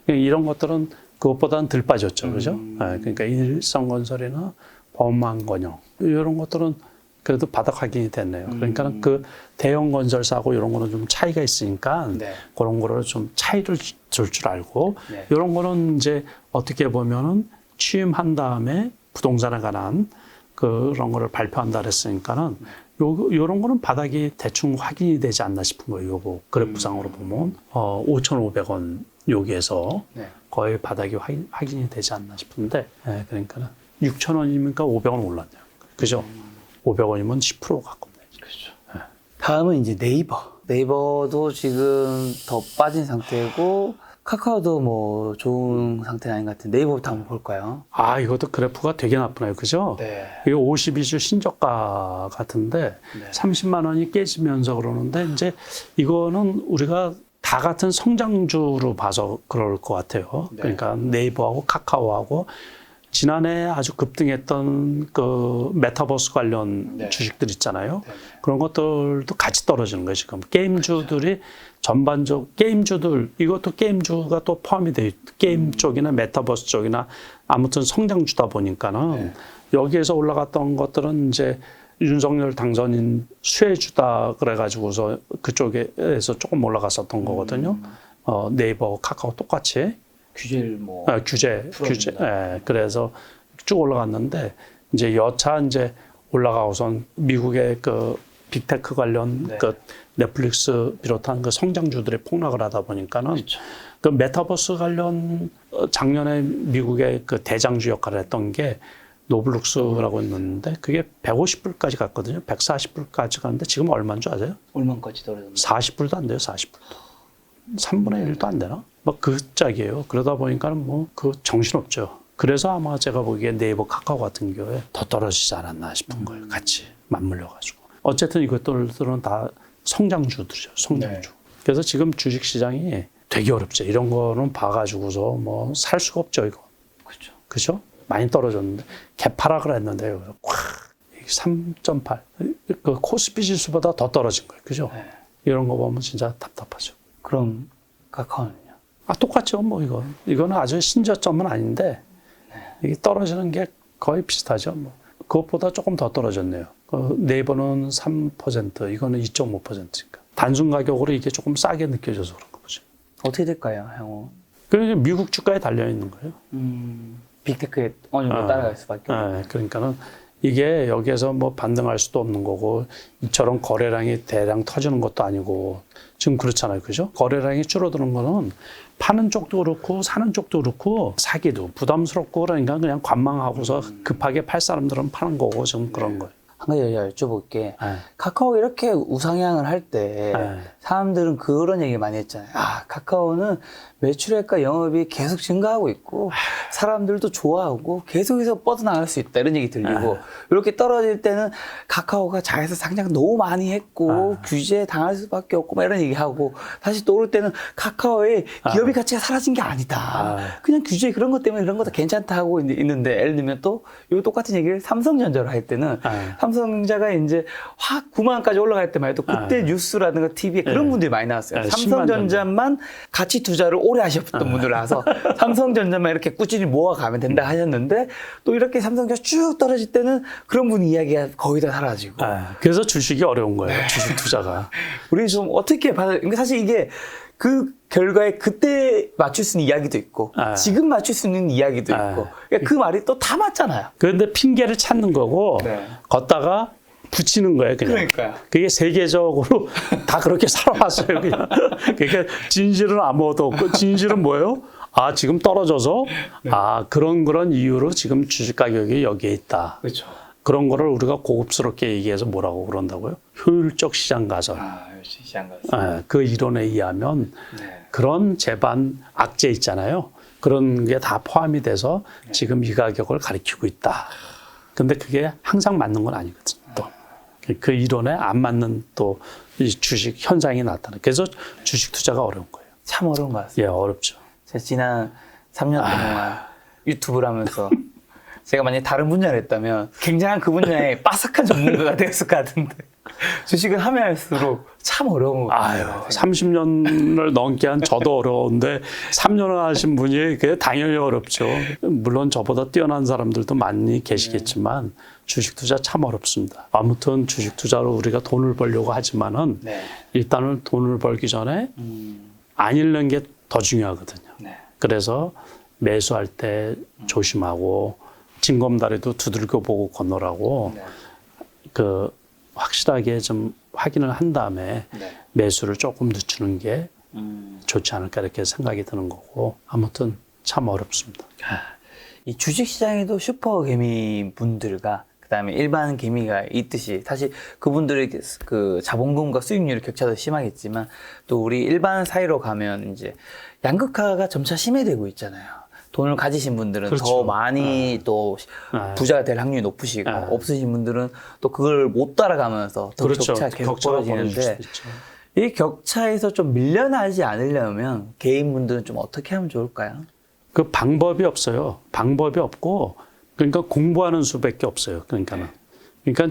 이런 것들은 그것보다는 덜 빠졌죠, 그죠? 그러니까 일성건설이나 범양건영 이런 것들은 그래도 바닥 확인이 됐네요. 그러니까 그 대형 건설사하고 이런 거는 좀 차이가 있으니까 네. 그런 거를 좀 차이를 줄 줄 알고 네. 이런 거는 이제 어떻게 보면은 취임한 다음에 부동산에 관한 그런 거를 발표한다 그랬으니까는 요런 거는 바닥이 대충 확인이 되지 않나 싶은 거예요. 요거 그래프상으로 보면 5,500원 여기에서 네. 거의 바닥이 확인이 되지 않나 싶은데 그러니까는 6,000원이니까 500원 올랐네요. 그죠? 500원이면 10% 가깝네. 그렇죠. 다음은 이제 네이버. 네이버도 지금 더 빠진 상태고 카카오도 뭐 좋은 상태는 아닌 것 같은데 네이버부터 한번 볼까요? 이것도 그래프가 되게 나쁘네요. 그죠? 네. 이게 52주 신저가 같은데 네. 30만 원이 깨지면서 그러는데 이제 이거는 우리가 다 같은 성장주로 봐서 그럴 것 같아요. 네. 그러니까 네이버하고 카카오하고 지난해 아주 급등했던 그 메타버스 관련 네. 주식들 있잖아요. 네. 그런 것들도 같이 떨어지는 거예요, 지금. 게임주들이 전반적, 게임주들, 이것도 게임주가 또 포함이 돼 있고, 게임 쪽이나 메타버스 쪽이나 아무튼 성장주다 보니까는 네. 여기에서 올라갔던 것들은 이제 윤석열 당선인 수혜주다 그래가지고서 그쪽에서 조금 올라갔었던 거거든요. 네이버, 카카오 똑같이. 규제를 뭐 규제. 풀어준다. 그래서 쭉 올라갔는데 이제 여차 이제 올라가고선 미국의 그 빅테크 관련 네. 그 넷플릭스 비롯한 그 성장주들이 폭락을 하다 보니까는 그렇죠. 그 메타버스 관련 작년에 미국의 그 대장주 역할을 했던 게 노블룩스라고 있는데 그게 150불까지 갔거든요. 140불까지 갔는데 지금 얼마인 줄 아세요? 얼마까지 떨어졌나요? 40불도 안 돼요. 40불도. 3분의 1도 안 되나? 뭐 그 짝이에요. 그러다 보니까는 뭐 그 정신없죠. 그래서 아마 제가 보기에 네이버 카카오 같은 경우에 더 떨어지지 않았나 싶은 거예요. 같이 맞물려가지고. 어쨌든 이것들은 다 성장주들이죠. 성장주. 네. 그래서 지금 주식시장이 되게 어렵죠. 이런 거는 봐가지고서 뭐 살 수가 없죠. 이거. 그렇죠. 그죠? 많이 떨어졌는데 개파락을 했는데 꽉 3.8. 그 코스피 지수보다 더 떨어진 거예요. 그죠? 네. 이런 거 보면 진짜 답답하죠. 그럼 카카오는요? 똑같죠. 뭐 이거는 아주 신저점은 아닌데 이게 떨어지는 게 거의 비슷하죠. 뭐. 그것보다 조금 더 떨어졌네요. 네이버는 3%, 이거는 2.5%니까. 단순 가격으로 이게 조금 싸게 느껴져서 그런 거 보죠. 어떻게 될까요, 향후? 그러니까 미국 주가에 달려 있는 거예요. 빅테크에 어느 정도 따라갈 수밖에 없는. 네, 그러니까는 이게 여기에서 뭐 반등할 수도 없는 거고 이처럼 거래량이 대량 터지는 것도 아니고 지금 그렇잖아요. 그죠? 거래량이 줄어드는 거는 파는 쪽도 그렇고 사는 쪽도 그렇고 사기도 부담스럽고 그러니까 그냥 관망하고서 급하게 팔 사람들은 파는 거고 지금 그런 거예요. 한 가지 여쭤볼게. 네. 카카오 이렇게 우상향을 할 때 네. 사람들은 그런 얘기 많이 했잖아요. 카카오는 매출액과 영업이 계속 증가하고 있고 사람들도 좋아하고 계속해서 뻗어나갈 수 있다 이런 얘기 들리고 이렇게 떨어질 때는 카카오가 자회사 상장 너무 많이 했고 규제 당할 수밖에 없고 막 이런 얘기하고 다시 또 오를 때는 카카오의 기업의 가치가 사라진 게 아니다. 그냥 규제 그런 것 때문에 이런 것도 괜찮다 하고 있는데 예를 들면 또 이 똑같은 얘기를 삼성전자로 할 때는 삼성전자가 이제 확 9만까지 올라갈 때만 해도 그때 뉴스라든가 TV에 그런 분들이 많이 나왔어요. 삼성전자만 가치 투자를 오래 하셨던 분들이라서 삼성전자만 이렇게 꾸준히 모아가면 된다 하셨는데 또 이렇게 삼성전자 쭉 떨어질 때는 그런 분 이야기가 거의 다 사라지고. 그래서 주식이 어려운 거예요. 주식 투자가. 우리 좀 어떻게 받아? 그러니까 사실 이게 그 결과에 그때 맞출 수 있는 이야기도 있고 지금 맞출 수 있는 이야기도 있고 그러니까 그 말이 또 다 맞잖아요. 그런데 핑계를 찾는 거고 걷다가 붙이는 거예요, 그냥. 그러니까요. 그게 세계적으로 다 그렇게 살아왔어요, 그냥. 그러니까 진실은 아무것도 없고, 진실은 뭐예요? 지금 떨어져서, 그런 이유로 지금 주식 가격이 여기에 있다. 그렇죠. 그런 거를 우리가 고급스럽게 얘기해서 뭐라고 그런다고요? 효율적 시장 가설. 시장 가설. 그 이론에 의하면 그런 재반 악재 있잖아요. 그런 게 다 포함이 돼서 지금 이 가격을 가리키고 있다. 근데 그게 항상 맞는 건 아니거든요. 또. 그 이론에 안 맞는 또 이 주식 현상이 나타나. 그래서 주식 투자가 어려운 거예요. 참 어려운 것 같습니다. 예, 어렵죠. 제가 지난 3년 동안 유튜브를 하면서 제가 만약에 다른 분야를 했다면 굉장한 그 분야에 빠삭한 전문가가 되었을 것 같은데 주식은 하면 할수록 참 어려운 것 같아요. 30년을 넘게 한 저도 어려운데 3년을 하신 분이 그게 당연히 어렵죠. 물론 저보다 뛰어난 사람들도 많이 계시겠지만 주식 투자 참 어렵습니다. 아무튼 주식 투자로 우리가 돈을 벌려고 하지만은 일단은 돈을 벌기 전에 안 잃는 게 더 중요하거든요. 그래서 매수할 때 조심하고 징검다리도 두들겨 보고 건너라고 확실하게 좀 확인을 한 다음에 매수를 조금 늦추는 게 좋지 않을까 이렇게 생각이 드는 거고 아무튼 참 어렵습니다. 이 주식시장에도 슈퍼 개미 분들과 그다음에 일반 개미가 있듯이 사실 그분들의 그 자본금과 수익률의 격차도 심하겠지만 또 우리 일반 사이로 가면 이제 양극화가 점차 심해지고 있잖아요. 돈을 가지신 분들은 그렇죠. 더 많이 또 부자가 될 확률이 높으시고 없으신 분들은 또 그걸 못 따라가면서 더 격차가 계속 벌어지는데 이 격차에서 좀 밀려나지 않으려면 개인분들은 좀 어떻게 하면 좋을까요? 그 방법이 없어요. 방법이 없고 그러니까 공부하는 수밖에 없어요. 그러니까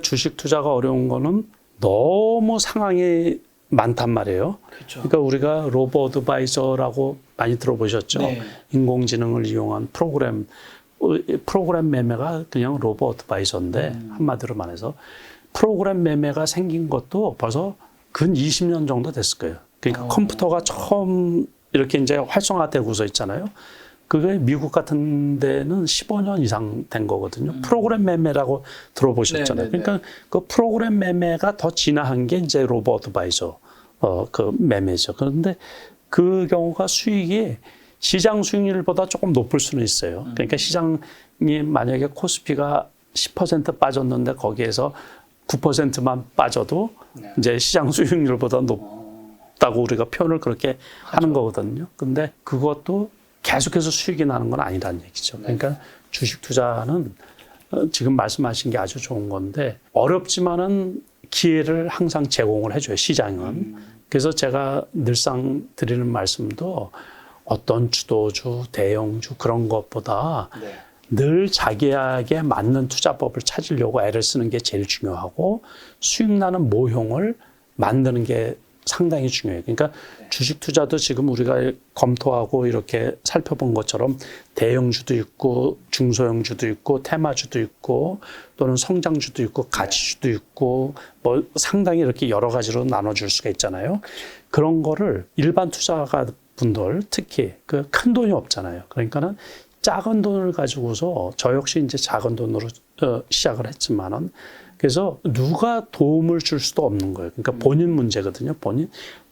주식 투자가 어려운 거는 너무 상황이 많단 말이에요. 그렇죠. 그러니까 우리가 로보 어드바이저라고 많이 들어보셨죠? 인공지능을 이용한 프로그램 매매가 그냥 로보 어드바이저인데 한마디로 말해서 프로그램 매매가 생긴 것도 벌써 근 20년 정도 됐을 거예요. 그러니까 컴퓨터가 처음 이렇게 이제 활성화되고서 있잖아요. 그게 미국 같은 데는 15년 이상 된 거거든요. 프로그램 매매라고 들어보셨잖아요. 그러니까 그 프로그램 매매가 더 진화한 게 이제 로보 어드바이저 그 매매죠. 그런데 그 경우가 수익이 시장 수익률보다 조금 높을 수는 있어요. 그러니까 시장이 만약에 코스피가 10% 빠졌는데 거기에서 9%만 빠져도 이제 시장 수익률보다 높다고 우리가 표현을 그렇게 하는 거거든요. 근데 그것도 계속해서 수익이 나는 건 아니라는 얘기죠. 그러니까 주식 투자는 지금 말씀하신 게 아주 좋은 건데 어렵지만은 기회를 항상 제공을 해줘요. 시장은. 그래서 제가 늘상 드리는 말씀도 어떤 주도주, 대형주 그런 것보다 늘 자기에게 맞는 투자법을 찾으려고 애를 쓰는 게 제일 중요하고 수익 나는 모형을 만드는 게 상당히 중요해요. 그러니까 주식 투자도 지금 우리가 검토하고 이렇게 살펴본 것처럼 대형주도 있고 중소형주도 있고 테마주도 있고 또는 성장주도 있고 가치주도 있고 뭐 상당히 이렇게 여러 가지로 나눠줄 수가 있잖아요. 그런 거를 일반 투자가 분들 특히 그 큰 돈이 없잖아요. 그러니까는 작은 돈을 가지고서 저 역시 이제 작은 돈으로 시작을 했지만은 그래서 누가 도움을 줄 수도 없는 거예요. 그러니까 본인 문제거든요.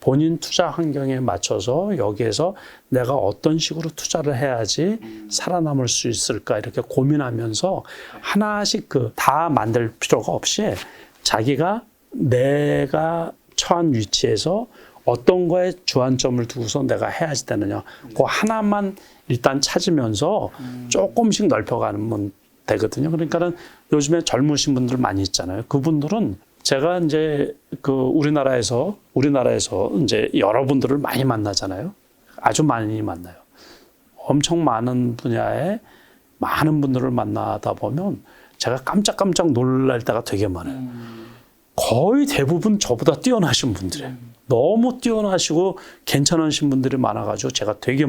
본인 투자 환경에 맞춰서 여기에서 내가 어떤 식으로 투자를 해야지 살아남을 수 있을까 이렇게 고민하면서 하나씩 그 다 만들 필요가 없이 자기가 내가 처한 위치에서 어떤 거에 주안점을 두고서 내가 해야지 되느냐. 그 하나만 일단 찾으면서 조금씩 넓혀가면 되거든요. 그러니까는 요즘에 젊으신 분들 많이 있잖아요. 그분들은 제가 이제 그 우리나라에서 이제 여러분들을 많이 만나잖아요. 아주 많이 만나요. 엄청 많은 분야에 많은 분들을 만나다 보면 제가 깜짝깜짝 놀랄 때가 되게 많아요. 거의 대부분 저보다 뛰어나신 분들이에요. 너무 뛰어나시고 괜찮으신 분들이 많아가지고 제가 되게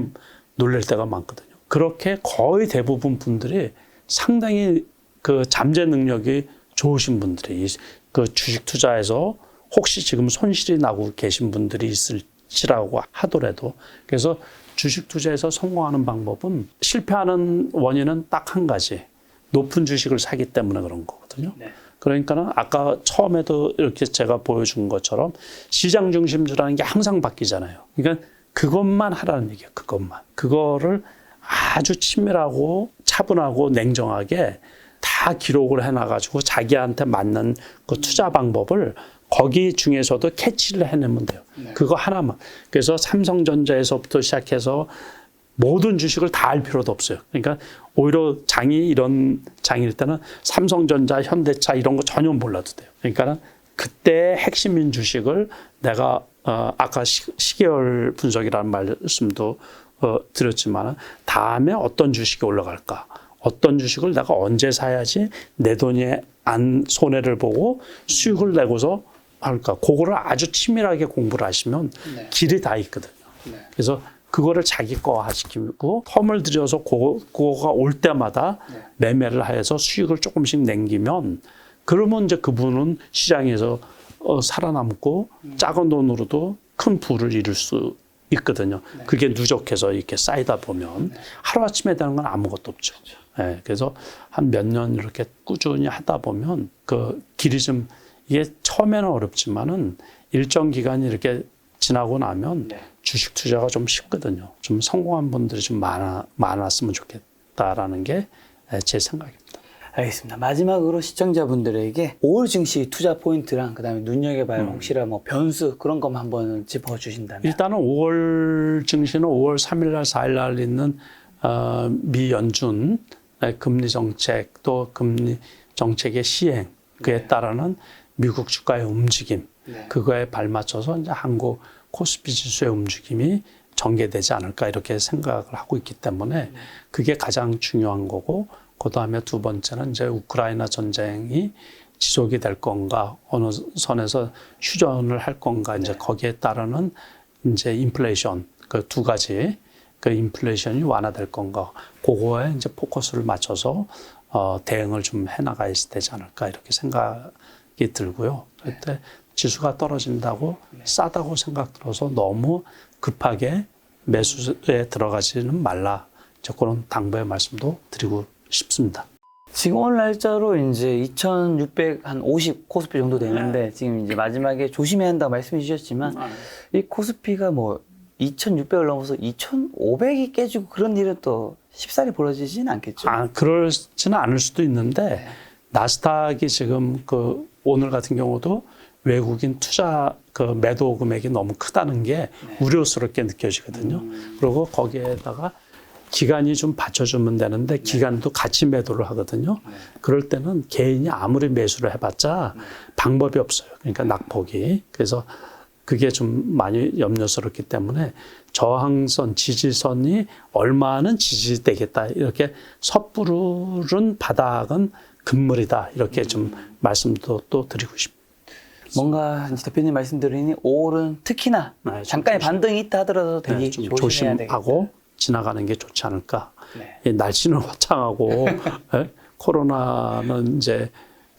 놀랄 때가 많거든요. 그렇게 거의 대부분 분들이 상당히 그 잠재 능력이 좋으신 분들이 그 주식 투자에서 혹시 지금 손실이 나고 계신 분들이 있을지라고 하더라도 그래서 주식 투자에서 성공하는 방법은 실패하는 원인은 딱 한 가지 높은 주식을 사기 때문에 그런 거거든요. 네. 그러니까는 아까 처음에도 이렇게 제가 보여준 것처럼 시장 중심주라는 게 항상 바뀌잖아요. 그러니까 그것만 하라는 얘기예요. 그거를 아주 친밀하고 차분하고 냉정하게 다 기록을 해놔가지고 자기한테 맞는 그 투자 방법을 거기 중에서도 캐치를 해내면 돼요. 네. 그거 하나만. 그래서 삼성전자에서부터 시작해서 모든 주식을 다 알 필요도 없어요. 그러니까 오히려 이런 장일 때는 삼성전자, 현대차 이런 거 전혀 몰라도 돼요. 그러니까 그때 핵심인 주식을 내가 아까 시계열 분석이라는 말씀도 드렸지만 다음에 어떤 주식이 올라갈까? 어떤 주식을 내가 언제 사야지 내 돈이 안 손해를 보고 수익을 내고서 할까? 그거를 아주 치밀하게 공부를 하시면 네. 길이 다 있거든요. 네. 그래서 그거를 자기 거화시키고 텀을 들여서 그거가 올 때마다 네. 매매를 해서 수익을 조금씩 남기면 그러면 이제 그분은 시장에서 살아남고 작은 돈으로도 큰 부를 이룰 수 있거든요. 네. 그게 누적해서 이렇게 쌓이다 보면 네. 하루아침에 되는 건 아무것도 없죠. 그렇죠. 네, 그래서 한 몇 년 이렇게 꾸준히 하다 보면 그 길이 좀 이게 처음에는 어렵지만은 일정 기간이 이렇게 지나고 나면 네. 주식 투자가 좀 쉽거든요. 좀 성공한 분들이 좀 많았으면 좋겠다라는 게 제 생각입니다. 알겠습니다. 마지막으로 시청자분들에게 5월 증시 투자 포인트랑 그다음에 눈여겨봐야 혹시나 뭐 변수 그런 것만 한번 짚어주신다면. 일단은 5월 증시는 5월 3일 날 4일 날 있는 미 연준 금리 정책 또 금리 정책의 시행 그에 네. 따르는 미국 주가의 움직임 네. 그거에 발맞춰서 이제 한국 코스피 지수의 움직임이 전개되지 않을까 이렇게 생각을 하고 있기 때문에 그게 가장 중요한 거고 그 다음에 두 번째는 이제 우크라이나 전쟁이 지속이 될 건가 어느 선에서 휴전을 할 건가 이제 거기에 따르는 이제 인플레이션 그 두 가지 그 인플레이션이 완화될 건가 그거에 이제 포커스를 맞춰서 대응을 좀 해나가야 되지 않을까 이렇게 생각이 들고요. 그때 지수가 떨어진다고 싸다고 생각 들어서 너무 급하게 매수에 들어가지는 말라. 그런 당부의 말씀도 드리고 싶습니다. 지금 오늘 날짜로 이제 2,650 코스피 정도 되는데 지금 이제 마지막에 조심해야 한다고 말씀해 주셨지만 이 코스피가 뭐 2,600을 넘어서 2,500이 깨지고 그런 일은 또 쉽사리 벌어지진 않겠죠? 그렇지는 않을 수도 있는데 나스닥이 지금 그 오늘 같은 경우도 외국인 투자 그 매도 금액이 너무 크다는 게 우려스럽게 느껴지거든요. 그리고 거기에다가 기관이 좀 받쳐주면 되는데 기관도 같이 매도를 하거든요. 그럴 때는 개인이 아무리 매수를 해봤자 방법이 없어요. 그러니까 낙폭이. 그래서 그게 좀 많이 염려스럽기 때문에 저항선, 지지선이 얼마는 지지되겠다. 이렇게 섣부른 바닥은 금물이다. 이렇게 좀 말씀도 또 드리고 싶습니다. 뭔가 이제 대표님 말씀 들으니 5월은 특히나 네, 좀 잠깐의 반등이 있다 하더라도 되게 좀 조심해야 되겠네요. 조심하고 지나가는 게 좋지 않을까. 네. 이 날씨는 화창하고 예? 코로나는 이제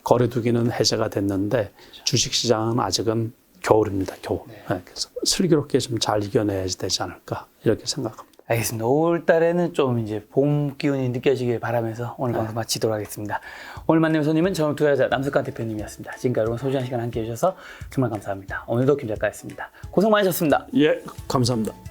거리두기는 해제가 됐는데 주식시장은 아직은 겨울입니다. 겨울. 예, 그래서 슬기롭게 좀 잘 이겨내야 되지 않을까 이렇게 생각합니다. 알겠습니다. 5월 달에는 좀 이제 봄 기운이 느껴지길 바라면서 오늘 방송 마치도록 하겠습니다. 오늘 만난 손님은 전투자자 남석관 대표님이었습니다. 지금까지 여러분 소중한 시간 함께 해주셔서 정말 감사합니다. 오늘도 김 작가였습니다. 고생 많으셨습니다. 예, 감사합니다.